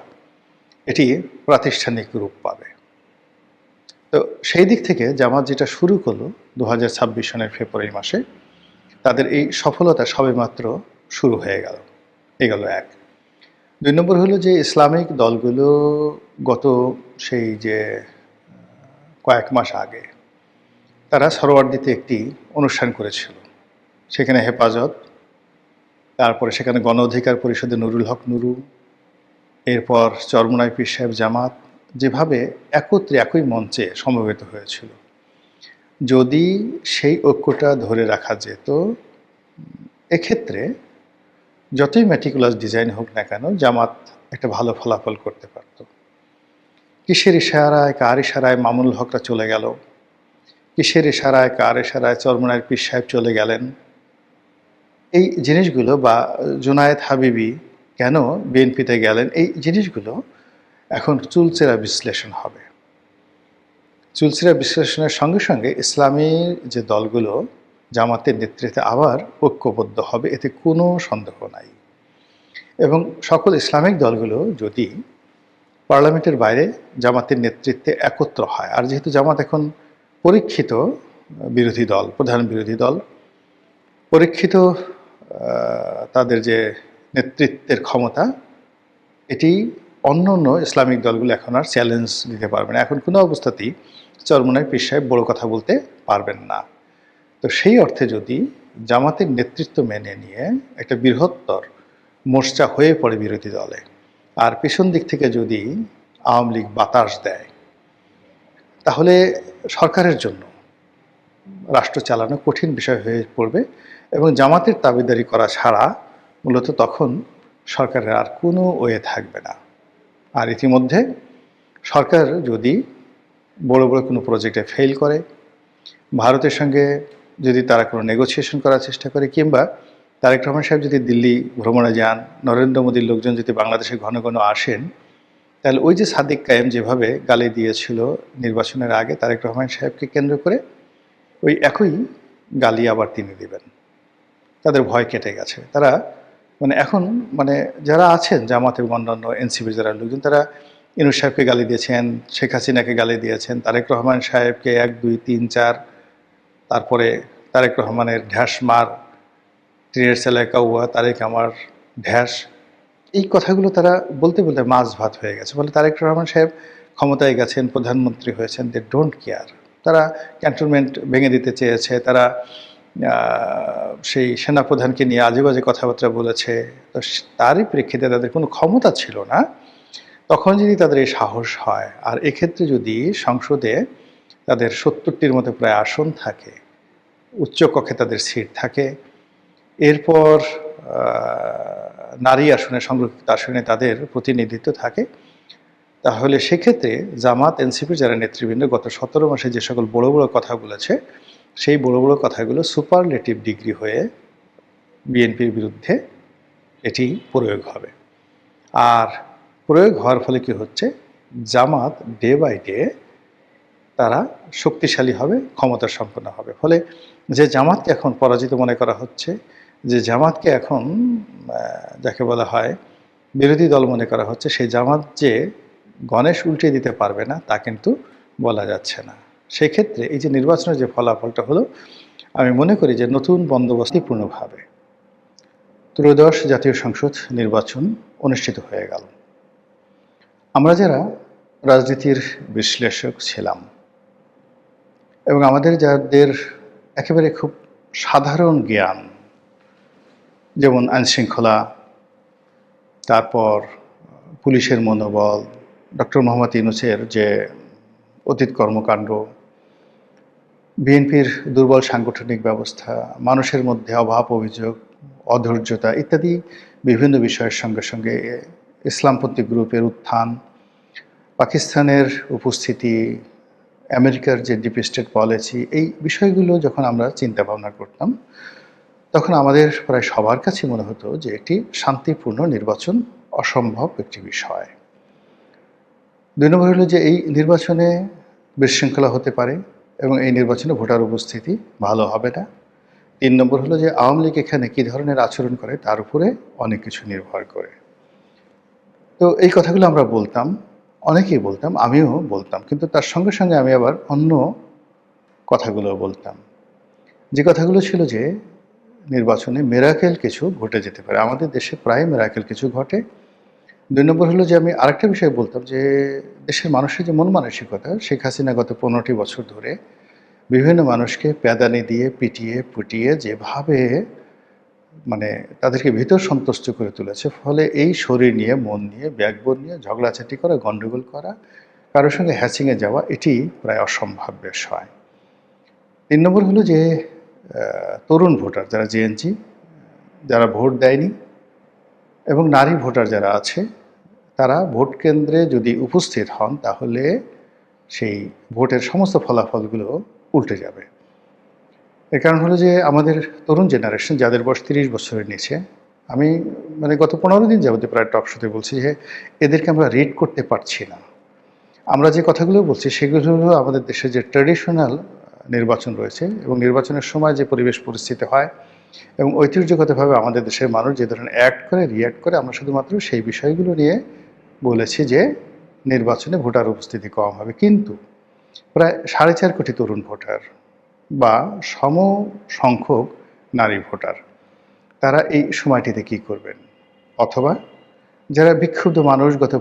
এটি প্রাতিষ্ঠানিক রূপ পাবে। তো সেই দিক থেকে জামাত যেটা শুরু করলো 2026 সনের ফেব্রুয়ারি মাসে, তাদের এই সফলতা সবেমাত্র শুরু হয়ে গেল। এগুলো এক। 2 নম্বর হলো যে ইসলামিক দলগুলো গত সেই যে কয়েক মাস আগে তারা সরোয়ার্দীতে একটি অনুষ্ঠান করেছিল, সেখানে হেফাজত, তারপরে সেখানে গণ অধিকার পরিষদে নুরুল হক নুরু, এরপর চরমোনাই পীর সাহেব জামাত যেভাবে একত্রে একই মঞ্চে সমবেত হয়েছিল, যদি সেই ঐক্যটা ধরে রাখা যেত এক্ষেত্রে যতই ম্যাটিকুলাস ডিজাইন হোক না কেন জামাত একটা ভালো ফলাফল করতে পারত। কিসের ইশারায় কার ইশারায় মামুনুল হকরা চলে গেল, কিসের ইশারায় কার ইশারায় চরমোনাই পীর সাহেব চলে গেলেন, এই জিনিসগুলো, বা জুনায়েদ হাবিবি কেন বিএনপিতে গেলেন, এই জিনিসগুলো এখন চুলচেরা বিশ্লেষণ হবে। চুলচেরা বিশ্লেষণের সঙ্গে সঙ্গে ইসলামী যে দলগুলো জামাতের নেতৃত্বে আবার ঐক্যবদ্ধ হবে, এতে কোনো সন্দেহ নাই। এবং সকল ইসলামিক দলগুলো যদি পার্লামেন্টের বাইরে জামাতের নেতৃত্বে একত্র হয়, আর যেহেতু জামাত এখন পরীক্ষিত বিরোধী দল, প্রধান বিরোধী দল, পরীক্ষিত তাদের যে নেতৃত্বের ক্ষমতা, এটি অন্য অন্য ইসলামিক দলগুলো এখন আর চ্যালেঞ্জ দিতে পারবে না। এখন কোনো অবস্থাতেই চরমোনাই পীর সাহেব বড় কথা বলতে পারবেন না। তো সেই অর্থে যদি জামাতের নেতৃত্ব মেনে নিয়ে একটা বৃহত্তর মোর্চা হয়ে পড়ে বিরোধী দলে, আর পেছন দিক থেকে যদি আওয়ামী লীগ বাতাস দেয়, তাহলে সরকারের জন্য রাষ্ট্র চালানো কঠিন বিষয় হয়ে পড়বে এবং জামাতের দাবিদারি করা ছাড়া মূলত তখন সরকারের আর কোনো ওয়ে থাকবে না। আর ইতিমধ্যে সরকার যদি বড় বড় কোনো প্রজেক্টে ফেল করে, ভারতের সঙ্গে যদি তারা কোনো নেগোসিয়েশন করার চেষ্টা করে, কিংবা তারেক রহমান সাহেব যদি দিল্লি ভ্রমণে যান, নরেন্দ্র মোদীর লোকজন যদি বাংলাদেশে ঘন ঘন আসেন, তাহলে ওই যে সাদিক কায়েম যেভাবে গালি দিয়েছিল নির্বাচনের আগে তারেক রহমান সাহেবকে কেন্দ্র করে, ওই একই গালি আবার তিনি দিবেন। তাদের ভয় কেটে গেছে। তারা এখন যারা আছেন জামাত এবং অন্যান্য এনসিপির যারা লোকজন, তারা ইউনূস সাহেবকে গালি দিয়েছেন, শেখ হাসিনাকে গালি দিয়েছেন, তারেক রহমান সাহেবকে 1, 2, 3, 4, তারপরে তারেক রহমানের ঢ্যাস মার, তীরের সেলায় কাউয়া, তারেক আমার ঢ্যাস, এই কথাগুলো তারা বলতে বলতে মাছ ভাত হয়ে গেছে। ফলে তারেক রহমান সাহেব ক্ষমতায় গেছেন, প্রধানমন্ত্রী হয়েছেন, দে ডোন্ট কেয়ার। তারা ক্যান্টনমেন্ট ভেঙে দিতে চেয়েছে, তারা সেই সেনাপ্রধানকে নিয়ে আজে বাজে কথাবার্তা বলেছে। তো তারই প্রেক্ষিতে তাদের কোনো ক্ষমতা ছিল না। তখন যদি তাদের এই সাহস হয়, আর এক্ষেত্রে যদি সংসদে তাদের 70টির মতো প্রায় আসন থাকে, উচ্চকক্ষে তাদের সিট থাকে, এরপর নারী আসনে, সংরক্ষিত আসনে তাদের প্রতিনিধিত্ব থাকে, তাহলে সেক্ষেত্রে জামাত এনসিপির যারা নেতৃবৃন্দ গত 17 মাসে যে সকল বড় বড় কথা বলেছে, সেই বড় বড় কথাগুলো সুপারলেটিভ ডিগ্রি হয়ে বিএনপির বিরুদ্ধে এটি প্রয়োগ হবে। আর প্রয়োগ হওয়ার ফলে কি হচ্ছে, জামাত ডে বাই ডে তারা শক্তিশালী হবে, ক্ষমতা সম্পন্ন হবে। ফলে যে জামাতকে এখন পরাজিত মনে করা হচ্ছে, যে জামাতকে এখন যাকে বলা হয় বিরোধী দল মনে করা হচ্ছে, সেই জামাত যে গণেশ উল্টে দিতে পারবে না তা কিন্তু বলা যাচ্ছে না। সেই ক্ষেত্রে এই যে নির্বাচনের যে ফলাফলটা হলো, আমি মনে করি যে নতুন বন্দোবস্তিপূর্ণভাবে ত্রয়োদশ জাতীয় সংসদ নির্বাচন অনুষ্ঠিত হয়ে গেল। আমরা যারা রাজনীতির বিশ্লেষক ছিলাম এবং আমাদের যাদের একেবারে খুব সাধারণ জ্ঞান, যেমন আইনশৃঙ্খলা, তারপর পুলিশের মনোবল, ডক্টর মোহাম্মদ ইউনূসের যে অতীত কর্মকাণ্ড, বিএনপির দুর্বল সাংগঠনিক ব্যবস্থা, মানুষের মধ্যে অভাব অভিযোগ, অধৈর্যতা ইত্যাদি বিভিন্ন বিষয়ের সঙ্গে সঙ্গে ইসলামপন্থী গ্রুপের উত্থান, পাকিস্তানের উপস্থিতি, আমেরিকার যে ডিপ স্টেট পলিসি, এই বিষয়গুলো যখন আমরা চিন্তা ভাবনা করতাম, তখন আমাদের প্রায় সবার কাছে মনে হতো যে একটি শান্তিপূর্ণ নির্বাচন অসম্ভব একটি বিষয়। 2 নম্বর হলো যে এই নির্বাচনে বিশৃঙ্খলা হতে পারে এবং এই নির্বাচনে ভোটার উপস্থিতি ভালো হবে না। 3 নম্বর হলো যে আওয়ামী লীগ এখানে কী ধরনের আচরণ করে তার উপরে অনেক কিছু নির্ভর করে। তো এই কথাগুলো আমরা বলতাম, অনেকেই বলতাম, আমিও বলতাম, কিন্তু তার সঙ্গে সঙ্গে আমি আবার অন্য কথাগুলো বলতাম, যে কথাগুলো ছিল যে নির্বাচনে মিরাকেল কিছু ঘটে যেতে পারে। আমাদের দেশে প্রায় মিরাকেল কিছু ঘটে। 2 নম্বর হলো যে আমি আরেকটা বিষয় বলতাম, যে দেশের মানুষের যে মন মানসিকতা, শেখ হাসিনা গত 15টি বছর ধরে বিভিন্ন মানুষকে প্যাদানি দিয়ে পিটিয়ে পুটিয়ে যেভাবে তাদেরকে ভিতর সন্তুষ্ট করে তুলেছে, ফলে এই শরীর নিয়ে, মন নিয়ে, ব্যাকবোন নিয়ে ঝগড়াঝাটি করা, গণ্ডগোল করা, কারোর সঙ্গে হ্যাচিংয়ে যাওয়া, এটি প্রায় অসম্ভব বিষয়। 3 নম্বর হলো যে তরুণ ভোটার যারা জেএনজি, যারা ভোট দেয়নি, এবং নারী ভোটার যারা আছে, তারা ভোট কেন্দ্রে যদি উপস্থিত হন তাহলে সেই ভোটের সমস্ত ফলাফলগুলো উল্টে যাবে। এর কারণ হলো যে আমাদের তরুণ জেনারেশন, যাদের বয়স 30 বছরের নিচে, আমি গত 15 দিন যাবত প্রায় টক শোতে বলছি যে এদেরকে আমরা রিড করতে পারছি না। আমরা যে কথাগুলো বলছি সেগুলো হলো আমাদের দেশে যে ট্র্যাডিশনাল নির্বাচন রয়েছে এবং নির্বাচনের সময় যে পরিবেশ পরিস্থিতি হয় এবং ঐতিহ্যগতভাবে আমাদের দেশের মানুষ যে ধরনের অ্যাক্ট করে, রিয়্যাক্ট করে, আমরা শুধুমাত্র সেই বিষয়গুলো নিয়ে বলেছি যে নির্বাচনে ভোটার উপস্থিতি কম হবে। কিন্তু প্রায় 4.5 কোটি তরুণ ভোটার বা সম সংখ্যক নারী ভোটার, তারা এই সময়টিতে কি করবেন, অথবা যারা বিক্ষুব্ধ মানুষ গত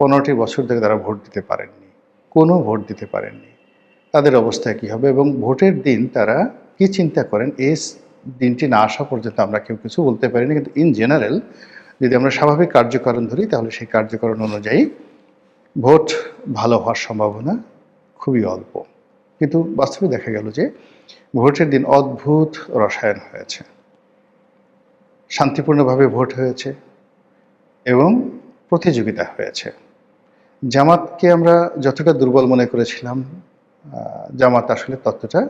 15টি বছর ধরে তারা ভোট দিতে পারেননি, কোনো ভোট দিতে পারেননি, তাদের অবস্থা কী হবে এবং ভোটের দিন তারা কি চিন্তা করেন, এই দিনটি না আসা পর্যন্ত আমরা কেউ কিছু বলতে পারিনি। কিন্তু ইন জেনারেল যদি আমরা স্বাভাবিক কার্যকরণ ধরি, তাহলে সেই কার্যকরণ অনুযায়ী ভোট ভালো হওয়ার সম্ভাবনা খুবই অল্প। কিন্তু বাস্তবে দেখা গেল যে ভোটের দিন অদ্ভুত রসায়ন হয়েছে, শান্তিপূর্ণভাবে ভোট হয়েছে এবং প্রতিযোগিতা হয়েছে। জামাতকে আমরা যতটা দুর্বল মনে করেছিলাম, জামাত আসলে ততটা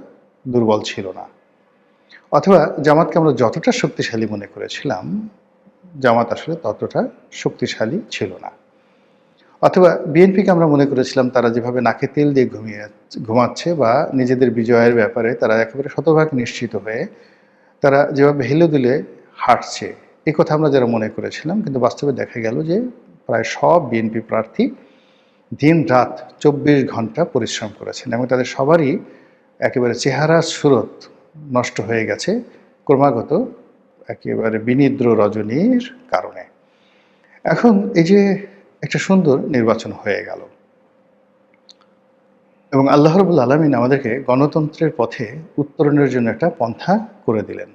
দুর্বল ছিল না, অথবা জামাতকে আমরা যতটা শক্তিশালী মনে করেছিলাম, জামাত আসলে ততটা শক্তিশালী ছিল না। অথবা বিএনপিকে আমরা মনে করেছিলাম তারা যেভাবে নাকে তেল দিয়ে ঘুমাচ্ছে বা নিজেদের বিজয়ের ব্যাপারে তারা একেবারে শতভাগ নিশ্চিত হয়ে তারা যেভাবে হেলে দুলে হাঁটছে, এই কথা আমরা যারা মনে করেছিলাম, কিন্তু বাস্তবে দেখা গেল যে প্রায় সব বিএনপি প্রার্থী দিন রাত 24 ঘন্টা পরিশ্রম করেছেন এবং তাদের সবারই একেবারে চেহারা সুরত নষ্ট হয়ে গেছে ক্রমাগত একেবারে বিনিদ্র রজনীর কারণে। এখন এই যে একটা সুন্দর নির্বাচন হয়ে গেল এবং আল্লাহ রাব্বুল আলামিন আমাদেরকে গণতন্ত্রের পথে উত্তরণের জন্য একটা পন্থা করে দিলেন।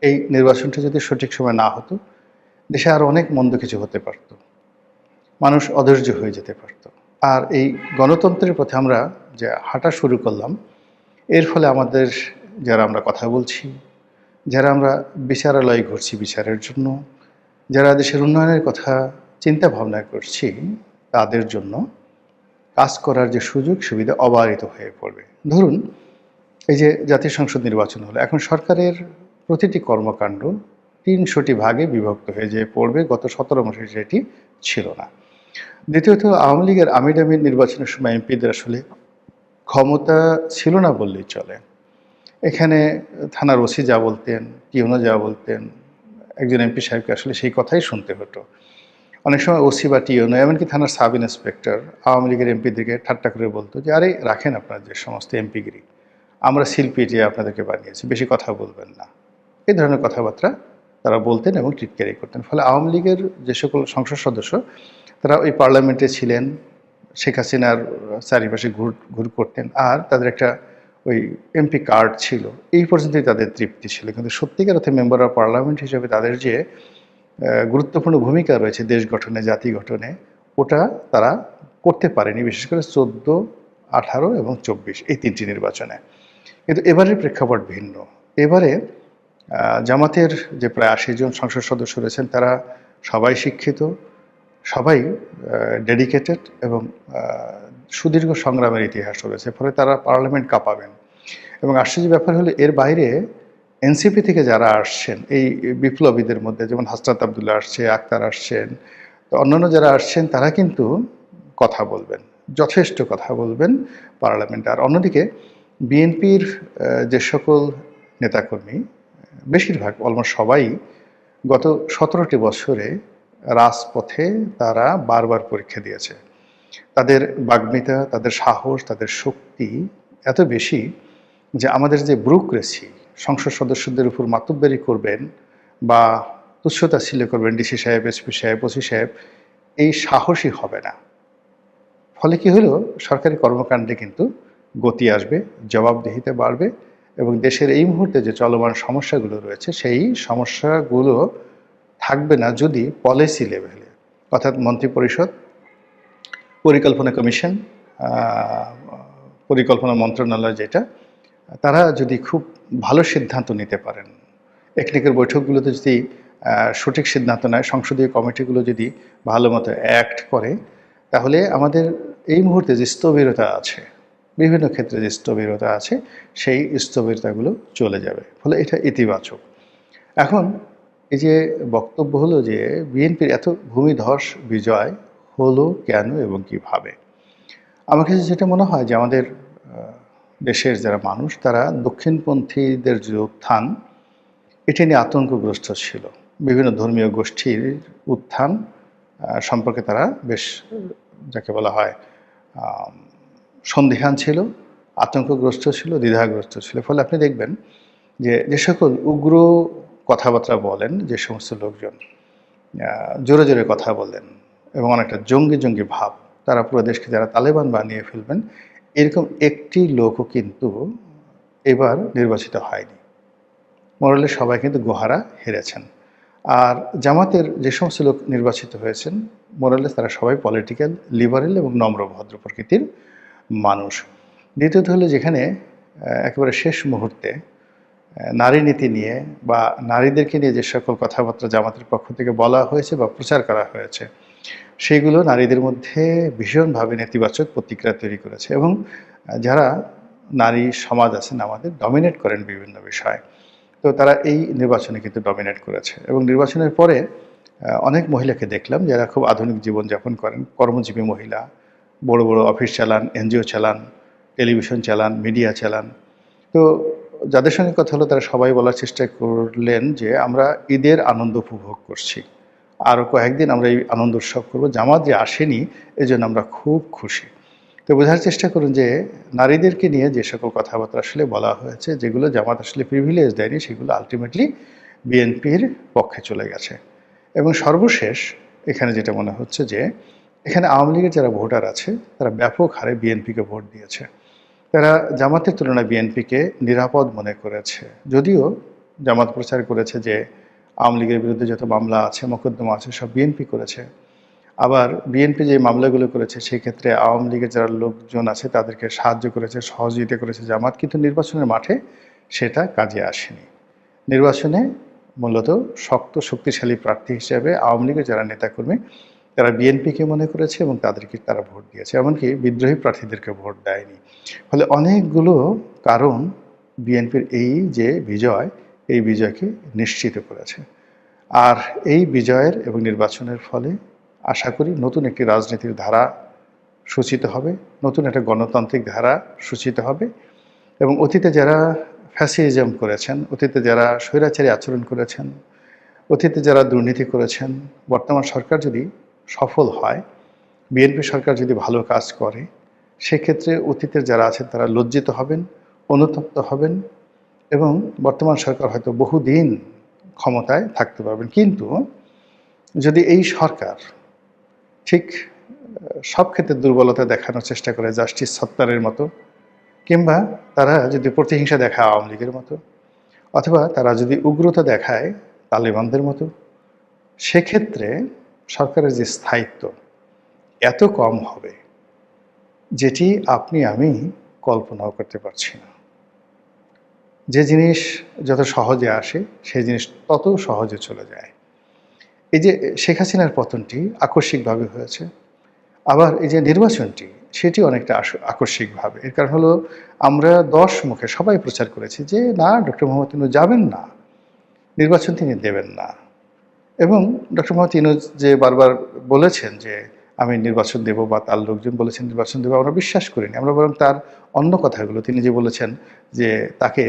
এই নির্বাচনটা যদি সঠিক সময় না হতো, দেশে আরও অনেক মন্দ কিছু হতে পারত, মানুষ অধৈর্য হয়ে যেতে পারত। আর এই গণতন্ত্রের পথে আমরা যে হাঁটা শুরু করলাম, এর ফলে আমাদের যারা আমরা কথা বলছি, যারা আমরা বিচারালয়ে ঘুরছি বিচারের জন্য, যারা দেশের উন্নয়নের কথা চিন্তা ভাবনা করছি, তাদের জন্য কাজ করার যে সুযোগ সুবিধা অবারিত হয়ে পড়বে। ধরুন এই যে জাতীয় সংসদ নির্বাচন হলো, এখন সরকারের প্রতিটি কর্মকাণ্ড 300টি ভাগে বিভক্ত হয়ে যেয়ে পড়বে, গত 17 মাসে যেটি ছিল না। দ্বিতীয়ত আওয়ামী লীগের আমির নির্বাচনের সময় এমপিদের আসলে ক্ষমতা ছিল না বললেই চলে। এখানে থানার ওসি যা বলতেন, টিউনো যা বলতেন, একজন এমপি সাহেবকে আসলে সেই কথাই শুনতে হতো। অনেক সময় ওসি বা টিউনো, এমনকি থানার সাব ইন্সপেক্টর আওয়ামী লীগের এমপিদেরকে ঠাট্টা করে বলতো যে আরে রাখেন আপনার যে সমস্ত এমপিগিরি, আমরা সিল পিটিয়ে আপনাদেরকে বানিয়েছি, বেশি কথা বলবেন না। এই ধরনের কথাবার্তা তারা বলতেন এবং টিটকারি করতেন। ফলে আওয়ামী লীগের যে সকল সংসদ সদস্য তারা ওই পার্লামেন্টে ছিলেন, শেখ হাসিনার চারিপাশে ঘুর করতেন, আর তাদের একটা ওই এমপি কার্ড ছিল, এই পর্যন্তই তাদের তৃপ্তি ছিল। কিন্তু সত্যিকার অর্থে মেম্বার অফ পার্লামেন্ট হিসেবে তাদের যে গুরুত্বপূর্ণ ভূমিকা রয়েছে দেশ গঠনে, জাতি গঠনে, ওটা তারা করতে পারেনি, বিশেষ করে 14, 18 এবং 24 এই 3টি নির্বাচনে। কিন্তু এবারের প্রেক্ষাপট ভিন্ন। এবারে জামাতের যে প্রায় 80 জন সংসদ সদস্য রয়েছেন, তারা সবাই শিক্ষিত, সবাই ডেডিকেটেড এবং সুদীর্ঘ সংগ্রামের ইতিহাস রয়েছে, ফলে তারা পার্লামেন্ট কাঁপাবেন। এবং আশ্চর্য ব্যাপার হলো এর বাইরে এনসিপি থেকে যারা আসছেন, এই বিপ্লবীদের মধ্যে যেমন হাসনাত আবদুল্লাহ আসছে, আক্তার আসছেন, তো অন্যান্য যারা আসছেন তারা কিন্তু কথা বলবেন, যথেষ্ট কথা বলবেন পার্লামেন্টে। আর অন্যদিকে বিএনপির যে সকল নেতাকর্মী, বেশিরভাগ অলমোস্ট সবাই গত 17টি বছরে রাজপথে তারা বারবার পরীক্ষা দিয়েছে। তাদের বাগ্মিতা, তাদের সাহস, তাদের শক্তি এত বেশি যে আমাদের যে ব্যুরোক্রেসি, সংসদ সদস্যদের উপর মাতব্বরি করবেন বা তুচ্ছতাচ্ছিল্য করবেন ডিসি সাহেব, এসপি সাহেব, ওসি সাহেব, এই সাহসই হবে না। ফলে কি হলো, সরকারি কর্মকাণ্ডে কিন্তু গতি আসবে, জবাবদিহিতা বাড়বে এবং দেশের এই মুহূর্তে যে চলমান সমস্যাগুলো রয়েছে সেই সমস্যাগুলো থাকবে না যদি পলিসি লেভেলে, অর্থাৎ মন্ত্রিপরিষদ, পরিকল্পনা কমিশন, পরিকল্পনা মন্ত্রণালয় যেটা, তারা যদি খুব ভালো সিদ্ধান্ত নিতে পারেন, টেকনিক্যাল বৈঠকগুলোতে যদি সঠিক সিদ্ধান্ত নেয়, সংসদীয় কমিটিগুলো যদি ভালো মতো অ্যাক্ট করে, তাহলে আমাদের এই মুহূর্তে যে স্থবিরতা আছে, বিভিন্ন ক্ষেত্রে যে স্থবিরতা আছে, সেই স্থবিরতাগুলো চলে যাবে। ফলে এটা ইতিবাচক। এখন এই যে বক্তব্য হলো যে বিএনপির এত ভূমিধস বিজয় হলো কেন এবং কীভাবে, আমার কাছে যেটা মনে হয় যে আমাদের দেশের যারা মানুষ, তারা দক্ষিণপন্থীদের যে উত্থান, এটা নিয়ে আতঙ্কগ্রস্ত ছিল। বিভিন্ন ধর্মীয় গোষ্ঠীর উত্থান সম্পর্কে তারা বেশ, যাকে বলা হয়, সন্দিহান ছিল, আতঙ্কগ্রস্ত ছিল, দ্বিধাগ্রস্ত ছিল। ফলে আপনি দেখবেন যে যে সকল উগ্র কথাবার্তা বলেন যে সমস্ত লোকজন, জোরে জোরে কথা বলেন এবং অনেকটা জঙ্গি জঙ্গি ভাব, তারা পুরো দেশকে যারা তালেবান বানিয়ে ফেলবেন, এরকম একটি লোকও কিন্তু এবার নির্বাচিত হয়নি। মোরালে সবাই কিন্তু গোহারা হেরেছেন। আর জামাতের যে সমস্ত লোক নির্বাচিত হয়েছেন, মোরালে তারা সবাই পলিটিক্যাল, লিবারেল এবং নম্র ভদ্র প্রকৃতির মানুষ। দ্বিতীয়ত হলো যেখানে একেবারে শেষ মুহূর্তে নারী নীতি নিয়ে বা নারীদেরকে নিয়ে যে সকল কথাবার্তা জামাতের পক্ষ থেকে বলা হয়েছে বা প্রচার করা হয়েছে, সেগুলো নারীদের মধ্যে ভীষণভাবে নেতিবাচক প্রতিক্রিয়া তৈরি করেছে। এবং যারা নারী সমাজ আছেন আমাদের, ডমিনেট করেন বিভিন্ন বিষয়, তো তারা এই নির্বাচনে কিন্তু ডমিনেট করেছে। এবং নির্বাচনের পরে অনেক মহিলাকে দেখলাম যারা খুব আধুনিক জীবনযাপন করেন, কর্মজীবী মহিলা, বড় বড় অফিস চালান, এনজিও চালান, টেলিভিশন চালান, মিডিয়া চালান। তো যাদের সঙ্গে কথা হলো তারা সবাই বলার চেষ্টা করলেন যে আমরা ঈদের আনন্দ উপভোগ করছি, আরও কয়েকদিন আমরা এই আনন্দ উৎসব করবো, জামাত যে আসেনি এজন্য আমরা খুব খুশি। তো বোঝার চেষ্টা করুন যে নারীদেরকে নিয়ে যে সকল কথাবার্তা আসলে বলা হয়েছে, যেগুলো জামাত আসলে প্রিভিলেজ দেয়নি, সেগুলো আলটিমেটলি বিএনপির পক্ষে চলে গেছে। এবং সর্বশেষ এখানে যেটা মনে হচ্ছে যে এখানে আওয়ামী লীগের যারা ভোটার আছে তারা ব্যাপক হারে বিএনপিকে ভোট দিয়েছে। তারা জামাতের তুলনায় বিএনপিকে নিরাপদ মনে করেছে। যদিও জামাত প্রচার করেছে যে আওয়ামী লীগের বিরুদ্ধে যত মামলা আছে, মোকদ্দমা আছে, সব বিএনপি করেছে। আবার বিএনপি যে মামলাগুলো করেছে সেই ক্ষেত্রে আওয়ামী লীগের যারা লোকজন আছে তাদেরকে সাহায্য করেছে, সহযোগিতা করেছে জামাত, কিন্তু নির্বাচনের মাঠে সেটা কাজে আসেনি। নির্বাচনে মূলত শক্ত শক্তিশালী প্রার্থী হিসেবে আওয়ামী লীগের যারা নেতাকর্মী তারা বিএনপিকে মনে করেছে এবং তাদেরকে তারা ভোট দিয়েছে, এমনকি বিদ্রোহী প্রার্থীদেরকে ভোট দেয়নি। ফলে অনেকগুলো কারণ বিএনপির এই যে বিজয়, এই বিজয়কে নিশ্চিত করেছে। আর এই বিজয়ের এবং নির্বাচনের ফলে আশা করি নতুন একটি রাজনীতির ধারা সূচিত হবে, নতুন একটা গণতান্ত্রিক ধারা সূচিত হবে। এবং অতীতে যারা ফ্যাসিজম করেছেন, অতীতে যারা স্বৈরাচারী আচরণ করেছেন, অতীতে যারা দুর্নীতি করেছেন, বর্তমান সরকার যদি সফল হয়, বিএনপি সরকার যদি ভালো কাজ করে, সেক্ষেত্রে অতীতের যারা আছেন তারা লজ্জিত হবেন, অনুতপ্ত হবেন এবং বর্তমান সরকার হয়তো বহুদিন ক্ষমতায় থাকতে পারবেন। কিন্তু যদি এই সরকার ঠিক সব ক্ষেত্রে দুর্বলতা দেখানোর চেষ্টা করে, জাস্টিস সত্তারের মতো, কিংবা তারা যদি প্রতিহিংসা দেখায় আওয়ামী লীগের মতো, অথবা তারা যদি উগ্রতা দেখায় তালেবানদের মতো, সেক্ষেত্রে সরকারের যে স্থায়িত্ব এত কম হবে যেটি আপনি আমি কল্পনাও করতে পারছি না। যে জিনিস যত সহজে আসে সেই জিনিস তত সহজে চলে যায়। এই যে শেখ হাসিনার পতনটি আকস্মিকভাবে হয়েছে, আবার এই যে নির্বাচনটি সেটি অনেকটা আকস্মিকভাবে। এর কারণ হলো আমরা 10 মুখে সবাই প্রচার করেছি যে না, ডক্টর মোহাম্মদ ইউনূস যাবেন না, নির্বাচন তিনি দেবেন না। এবং ডক্টর মোহাম্মদ ইউনূস যে বারবার বলেছেন যে আমি নির্বাচন দেব, বা তার লোকজন বলেছেন নির্বাচন দেব, আমরা বিশ্বাস করিনি। আমরা বরং তার অন্য কথাগুলো, তিনি যে বলেছেন যে তাকে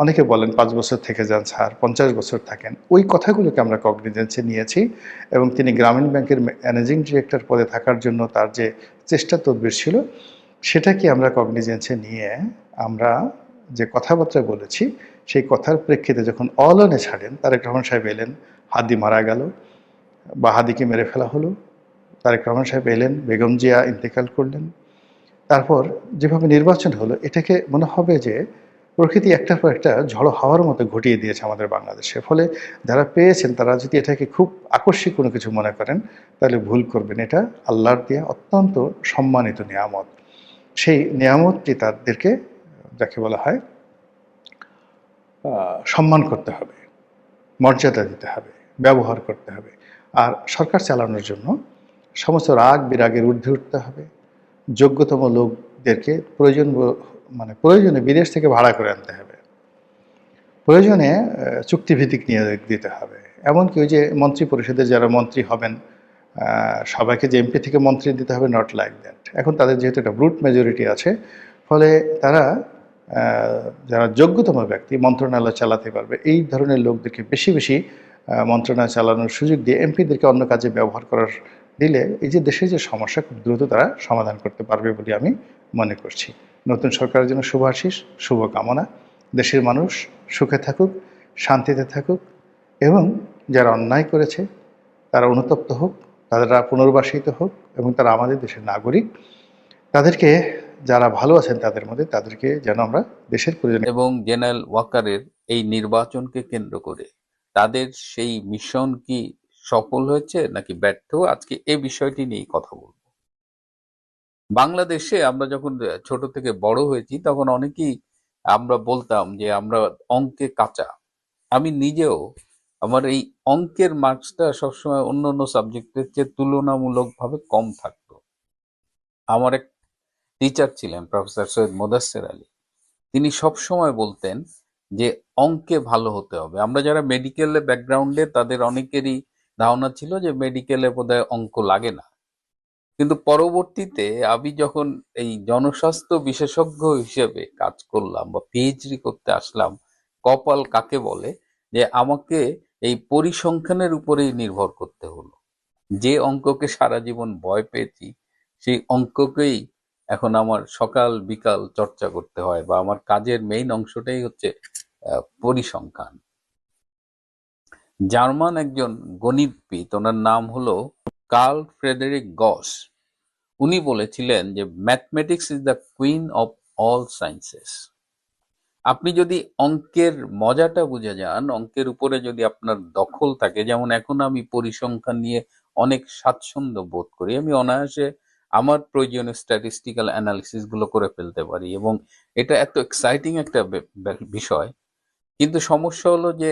অনেকে বলেন 5 বছর থেকে যান স্যার, 50 বছর থাকেন, ওই কথাগুলোকে আমরা কগনিজেন্সে নিয়েছি। এবং তিনি গ্রামীণ ব্যাংকের ম্যানেজিং ডিরেক্টর পদে থাকার জন্য তার যে চেষ্টা তদবির ছিল, সেটাকে আমরা কগনিজেন্সে নিয়ে আমরা যে কথাবার্তা বলেছি, সেই কথার প্রেক্ষিতে যখন অলনে ছাড়েন, তারেক রহমান সাহেব এলেন, হাদি মারা গেল বা হাদিকে মেরে ফেলা হলো, তারেক রহমান সাহেব এলেন, বেগম জিয়া ইন্তেকাল করলেন, তারপর যেভাবে নির্বাচন হলো, এটাকে মনে হবে যে প্রকৃতি একটার পর একটা ঝড়ো হাওয়ার মতো ঘটিয়ে দিয়েছে আমাদের বাংলাদেশে। ফলে যারা পেয়েছেন তারা যদি এটাকে খুব আকস্মিক কোনো কিছু মনে করেন তাহলে ভুল করবেন। এটা আল্লাহর দেয়া অত্যন্ত সম্মানিত নিয়ামত। সেই নিয়ামতটি তাদেরকে, যাকে বলা হয়, সম্মান করতে হবে, মর্যাদা দিতে হবে, ব্যবহার করতে হবে। আর সরকার চালানোর জন্য সমস্ত রাগ বিরাগের ঊর্ধ্বে উঠতে হবে। যোগ্যতম লোকদেরকে প্রয়োজনে বিদেশ থেকে ভাড়া করে আনতে হবে, প্রয়োজনে চুক্তিভিত্তিক নিয়োগ দিতে হবে। এমনকি ওই যে মন্ত্রী পরিষদে যারা মন্ত্রী হবেন, সবাইকে যে এমপি থেকে মন্ত্রী দিতে হবে, নট লাইক দ্যাট। এখন তাদের যেহেতু একটা ব্রুট মেজরিটি আছে, ফলে তারা যারা যোগ্যতম ব্যক্তি মন্ত্রণালয় চালাতে পারবে, এই ধরনের লোকদেরকে বেশি বেশি মন্ত্রণালয় চালানোর সুযোগ দিয়ে এমপিদেরকে অন্য কাজে ব্যবহার করার দিলে এই যে দেশের যে সমস্যা খুব দ্রুত তারা সমাধান করতে পারবে বলে আমি মনে করছি। নতুন সরকারের জন্য শুভ আশিস, শুভকামনা। দেশের মানুষ সুখে থাকুক, শান্তিতে থাকুক এবং যারা অন্যায় করেছে তারা অনুতপ্ত হোক, তারা পুনর্বাসিত হোক এবং তারা আমাদের দেশের নাগরিক। তাদেরকে, যারা ভালো আছেন তাদের মধ্যে, তাদেরকে যেন আমরা দেশের প্রয়োজনে এবং জেনারেল ওয়াকারের এই নির্বাচনকে কেন্দ্র করে তাদের সেই মিশন কি সফল হয়েছে নাকি ব্যর্থ, আজকে এই বিষয়টি নিয়েই কথা বলবো। বাংলাদেশে আমরা যখন ছোট থেকে বড় হয়েছি তখন অনেকেই আমরা বলতাম যে আমরা অঙ্কে কাঁচা। আমি নিজেও আমার এই অঙ্কের মার্কসটা সবসময় অন্য অন্য সাবজেক্টের চেয়ে তুলনামূলকভাবে কম থাকতো। আমার এক টিচার ছিলেন প্রফেসর সৈয়দ মোদাস্সের আলী, তিনি সবসময় বলতেন যে অঙ্কে ভালো হতে হবে। আমরা যারা মেডিকেলে ব্যাকগ্রাউন্ডে তাদের অনেকেরই ধারণা ছিল যে মেডিকেলে বোধহয় অঙ্ক লাগে না, কিন্তু পরবর্তীতে আমি যখন এই জনস্বাস্থ্য বিশেষজ্ঞ হিসেবে কাজ করলাম বা পিএইচডি করতে আসলাম, কপাল কাকে বলে যে আমাকে এই পরিসংখ্যানের উপরেই নির্ভর করতে হলো। যে অঙ্ককে সারা জীবন ভয় পেয়েছি সেই অঙ্ককেই এখন আমার সকাল বিকাল চর্চা করতে হয়, বা আমার কাজের মেইন অংশটাই হচ্ছে পরিসংখ্যান। জার্মান একজন গণিতবিদ, ওনার নাম হলো কার্ল ফ্রেডেরিক গস, উনি বলেছিলেন যে mathematics is the queen of all sciences. আপনি যদি অঙ্কের মজাটা বুঝে যান, অঙ্কের উপরে যদি আপনার দখল থাকে, যেমন এখন আমি পরিসংখ্যান নিয়ে অনেক স্বাচ্ছন্দ্য বোধ করি, আমি অনায়াসে আমার প্রয়োজনীয় স্ট্যাটিস্টিক্যাল অ্যানালিসিস গুলো করে ফেলতে পারি এবং এটা এত এক্সাইটিং একটা বিষয়। কিন্তু সমস্যা হলো যে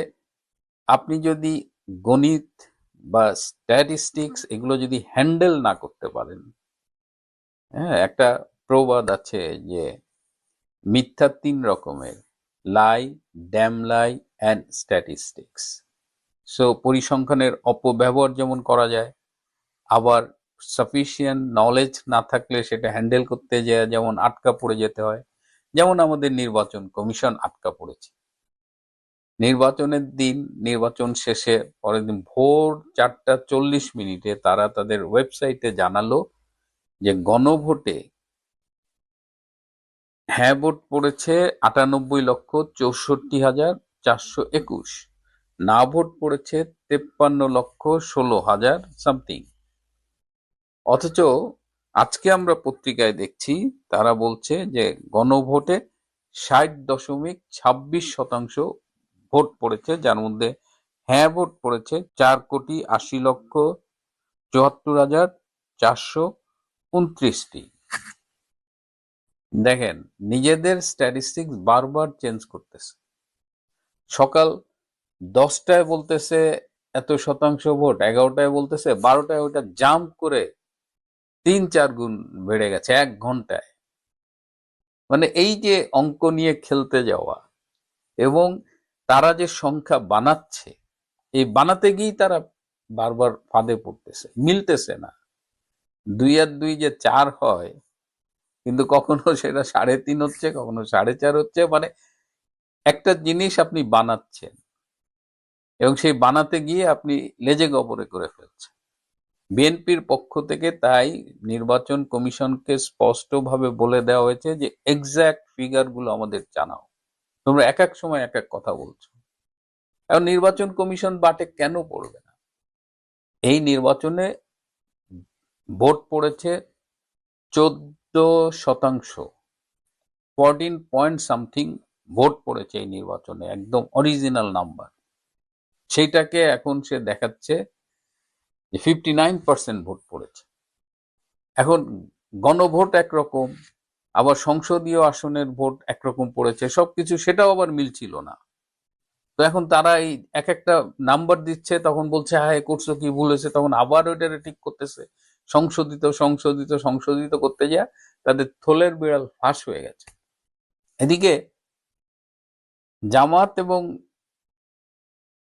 আপনি যদি গণিত বা স্ট্যাটিস্টিক্স এগুলো যদি হ্যান্ডেল না করতে পারেন, হ্যাঁ, একটা প্রবাদ আছে যে মিথ্যা 3 রকমের: lie, damn lie and statistics. So পরিসংখ্যানের অপব্যবহার যেমন করা যায়, আবার সাফিসিয়েন্ট নলেজ না থাকলে সেটা হ্যান্ডেল করতে যায় যেমন আটকা পড়ে যেতে হয়। যেমন আমাদের নির্বাচন কমিশন আটকা পড়েছে। নির্বাচনের দিন, নির্বাচন শেষে পরের দিন ভোর 4:40 তারা তাদের ওয়েবসাইটে জানালো যে গণভোটে হ্যাঁ ভোট পড়েছে 98,64,421, না ভোট পড়েছে 53,16,000 সামথিং। অথচ আজকে আমরা পত্রিকায় দেখছি তারা বলছে যে গণভোটে 60.26% ভোট পড়েছে, যার মধ্যে হ্যাঁ ভোট পড়েছে 4,80,74,429টি। দেখেন, নিজেদের স্ট্যাটিস্টিক্স বারবার চেঞ্জ করতেছে। সকাল 10টায় বলতেছে এত শতাংশ ভোট, 11টায় বলতেছে, 12টায় ওটা জাম্প করে 3-4 গুণ বেড়ে গেছে 1 ঘন্টায়। মানে এই যে অঙ্ক নিয়ে খেলতে যাওয়া এবং তারা যে সংখ্যা বানাচ্ছে, এই বানাতে গিয়েই তারা বারবার ফাঁদে পড়তেছে, মিলতেছে না। 2 আর 2 যে 4 হয়, কিন্তু কখনো সেটা 3.5 হচ্ছে, কখনো 4.5 হচ্ছে। মানে একটা জিনিস আপনি বানাচ্ছেন এবং সেই বানাতে গিয়ে আপনি লেজে গবরে করে ফেলছেন। বিএনপির পক্ষ থেকে তাই নির্বাচন কমিশনকে স্পষ্টভাবে বলে দেওয়া হয়েছে যে এক্সাক্ট ফিগার গুলো আমাদের জানাও, তোমরা এক এক সময় এক এক কথা বলছো। এখন নির্বাচন কমিশন বাটে কেন পড়বে না? এই নির্বাচনে ভোট পড়েছে 14%, 14 পয়েন্ট সামথিং ভোট পড়েছে এই নির্বাচনে, একদম অরিজিনাল নাম্বার। সেইটাকে এখন সে দেখাচ্ছে যে 59% ভোট পড়েছে। এখন গণভোট একরকম, আবার সংসদীয় আসনের ভোট একরকম পড়েছে, সবকিছু সেটাও আবার মিলছিল না। তো এখন তারা এই এক একটা নাম্বার দিচ্ছে, তখন বলছে হ্যাঁ করছো কি, ভুল হয়েছে, তখন আবার ওইটারে ঠিক করতেছে। সংশোধিত সংশোধিত সংশোধিত করতে যায় তাদের থোলের বিড়াল ফাঁস হয়ে গেছে। এদিকে জামাত এবং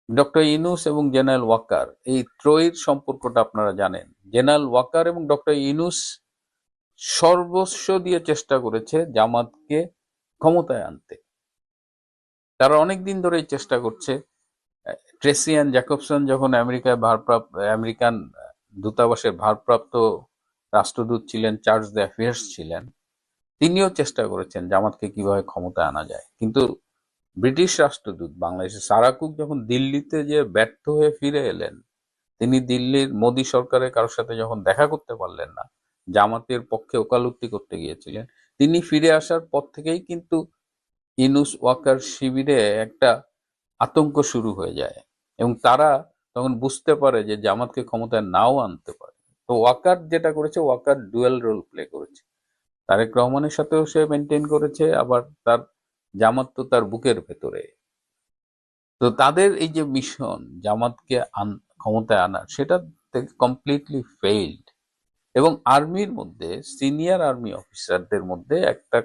ডক্টর ইউনূস এবং জেনারেল ওয়াকার, এই ত্রয়ীর সম্পর্কটা আপনারা জানেন। জেনারেল ওয়াকার এবং ডক্টর ইউনূস সর্বস্ব দিয়ে চেষ্টা করেছে জামাতকে ক্ষমতায় আনতে। তারা অনেকদিন ধরেই চেষ্টা করছে। ট্রেসি অ্যান্ড জ্যাকবসন যখন আমেরিকান দূতাবাসের ভারপ্রাপ্ত রাষ্ট্রদূত ছিলেন, চার্জ দ্য অ্যাফেয়ার্স ছিলেন, তিনিও চেষ্টা করেছেন জামাতকে কিভাবে ক্ষমতায় আনা যায়। কিন্তু ব্রিটিশ রাষ্ট্রদূত বাংলাদেশে সারা কুক যখন দিল্লিতে যে ব্যর্থ হয়ে ফিরে এলেন, তিনি দিল্লির মোদী সরকারের কারোর সাথে যখন দেখা করতে পারলেন না, জামাতের পক্ষে ওকালতি করতে গিয়েছিলেন, তিনি ফিরে আসার পর থেকেই কিন্তু ইনুস ওয়াকার শিবিরে একটা আতঙ্ক শুরু হয়ে যায় এবং তারা তখন বুঝতে পারে যে জামাতকে ক্ষমতায় নাও আনতে পারে। তো ওয়াকার যেটা করেছে, ওয়াকার ডুয়াল রোল প্লে করেছে, তারেক রহমানের সাথেও সে মেনটেন করেছে, আবার তার জামাত তো তার বুকের ভেতরে। তো তাদের এই যে মিশন জামাতকে ক্ষমতায় আনার, সেটা কমপ্লিটলি ফেইল্ড। এবং আর্মির মধ্যে, সিনিয়র আর্মি অফিসারদের মধ্যে একটা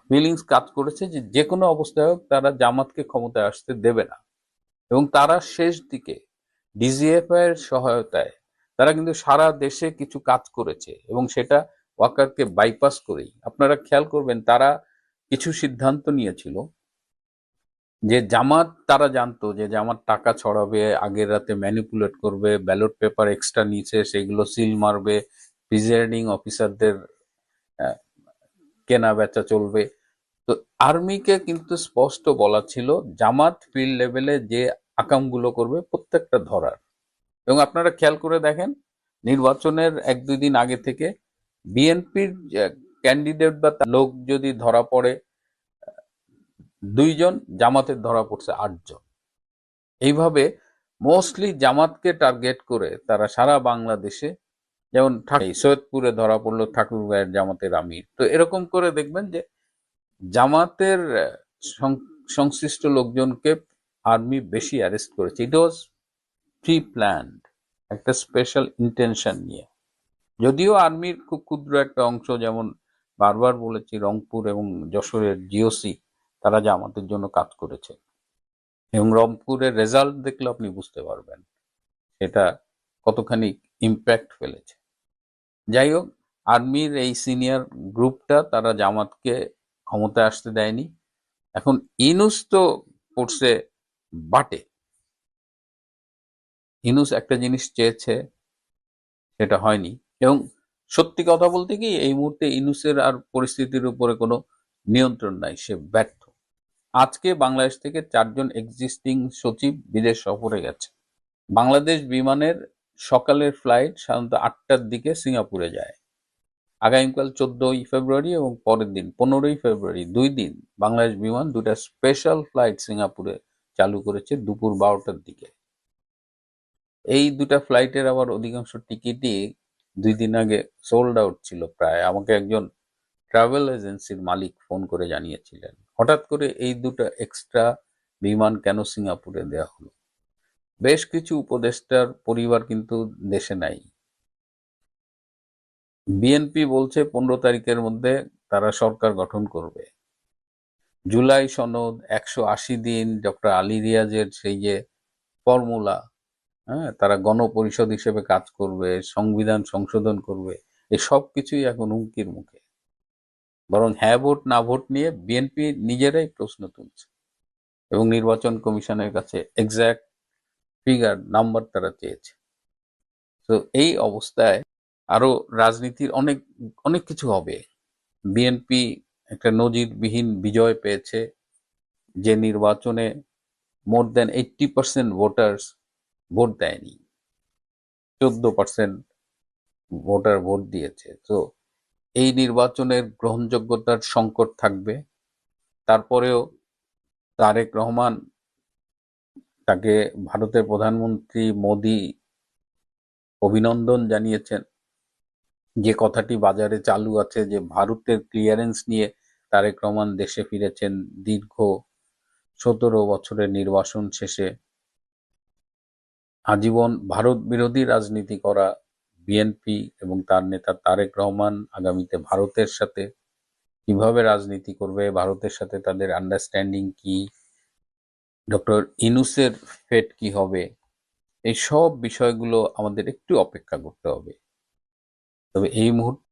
ফিলিংস কাজ করেছে যে যে কোনো অবস্থায় হোক তারা জামাতকে ক্ষমতায় আসতে দেবে না। এবং তারা শেষ দিকে ডিজিএফআই এর সহায়তায় তারা কিন্তু সারা দেশে কিছু কাজ করেছে এবং সেটা ওয়াকারকে বাইপাস করেই। আপনারা খেয়াল করবেন, তারা কিছু সিদ্ধান্ত নিয়েছিল যে জামাত, তারা জানতো যে জামাত টাকা ছড়াবে, আগের রাতে ম্যানিপুলেট করবে, ব্যালট পেপার এক্সট্রা নিচে সেগুলো সিল মারবে, প্রিজাইডিং অফিসারদের কেনা বেচা চলবে। তো আর্মিকে কিন্তু স্পষ্ট বলা ছিল জামাত ফিল্ড লেভেলে যে আকামগুলো করবে প্রত্যেকটা ধরার। এবং আপনারা খেয়াল করে দেখেন, নির্বাচনের 1-2 দিন আগে থেকে বিএনপির ক্যান্ডিডেট বা লোক যদি ধরা পড়ে 2 জন, জামাতের ধরা পড়ছে 8 জন। এইভাবে মোস্টলি জামাতকে টার্গেট করে তারা সারা বাংলাদেশে, যেমন সৈয়দপুরে ধরা পড়লো ঠাকুরগাঁয়ের জামাতের আমির। তো এরকম করে দেখবেন যে জামাতের সংশ্লিষ্ট লোকজনকে আর্মি বেশি অ্যারেস্ট করেছে। ইট ওয়াজ প্রি প্ল্যান্ড, একটা স্পেশাল ইন্টেনশন নিয়ে। যদিও আর্মির খুব ক্ষুদ্র একটা অংশ, যেমন বারবার বলেছি রংপুর এবং যশোরের জিওসি, তারা জামাতের জন্য কাজ করেছে এবং রংপুরের রেজাল্ট দেখলে আপনি বুঝতে পারবেন এটা কতখানি ইম্প্যাক্ট ফেলেছে। যাই হোক, আর্মির এই সিনিয়র গ্রুপটা তারা জামাতকে ক্ষমতায় আসতে দেয়নি। এখন ইনুস তো পড়ছে বাটে। ইনুস একটা জিনিস চেয়েছে, সেটা হয়নি। এবং সত্যি কথা বলতে কি, এই মুহূর্তে ইনুসের আর পরিস্থিতির উপরে কোনো নিয়ন্ত্রণ নাই, সে ব্যর্থ। আজকে বাংলাদেশ থেকে 4 জন এক্সিস্টিং সচিব বিদেশ সফরে গেছে। বাংলাদেশ বিমানের সকালের ফ্লাইট সাধারণত 8টার দিকে সিঙ্গাপুরে যায়। আগামীকাল 14ই ফেব্রুয়ারি এবং পরের দিন 15ই ফেব্রুয়ারি 2 দিন বাংলাদেশ বিমান 2টা স্পেশাল ফ্লাইট সিঙ্গাপুরে চালু করেছে দুপুর 12টার দিকে। এই 2টা ফ্লাইটের আবার অধিকাংশ টিকিটই 2 দিন আগে সোল্ড আউট ছিল প্রায়। আমাকে একজন ট্রাভেল এজেন্সির মালিক ফোন করে জানিয়েছিলেন হঠাৎ করে এই 2টা এক্সট্রা বিমান কেন সিঙ্গাপুরে দেওয়া হলো। বেশ কিছু উপদেষ্টার পরিবার কিন্তু দেশে নাই। বিএনপি বলছে 15 তারিখের মধ্যে তারা সরকার গঠন করবে। জুলাই সনদ, 180 দিন, ডক্টর আলী রিয়াজের সেই যে ফর্মুলা, তারা গণপরিষদ হিসেবে কাজ করবে, সংবিধান সংশোধন করবে, এই সব কিছুই এখন হুমকির মুখে। বরং হ্যাঁ ভোট না ভোট নিয়ে বিএনপি নিজেরাই প্রশ্ন তুলছে এবং নির্বাচন কমিশনের কাছে এক্সাক্ট ফিগার নাম্বার তারা চেয়েছে। তো এই অবস্থায় আরো রাজনীতির অনেক অনেক কিছু হবে। বিএনপি একটা নজিরবিহীন বিজয় পেয়েছে, যে নির্বাচনে মোর দেন 80% ভোটার্স ভোট দেয়নি, 14% ভোটার ভোট দিয়েছে। তো এই নির্বাচনের গ্রহণযোগ্যতার সংকট থাকবে। তারপরেও তারেক রহমান, তাকে ভারতের প্রধানমন্ত্রী মোদি অভিনন্দন জানিয়েছেন। যে কথাটি বাজারে চালু আছে যে ভারতের ক্লিয়ারেন্স নিয়ে তারেক রহমান দেশে ফিরেছেন দীর্ঘ 17 বছরের নির্বাসন শেষে। আজীবন ভারত বিরোধী রাজনীতি করা বিএনপি এবং তার নেতা তারেক রহমান আগামীতে ভারতের সাথে কিভাবে রাজনীতি করবে, ভারতের সাথে তাদের আন্ডারস্ট্যান্ডিং কি, ডক্টর ইনুসের ফেট কি হবে, এই সব বিষয়গুলো আমাদের একটু অপেক্ষা করতে হবে। তবে এই মুহূর্তে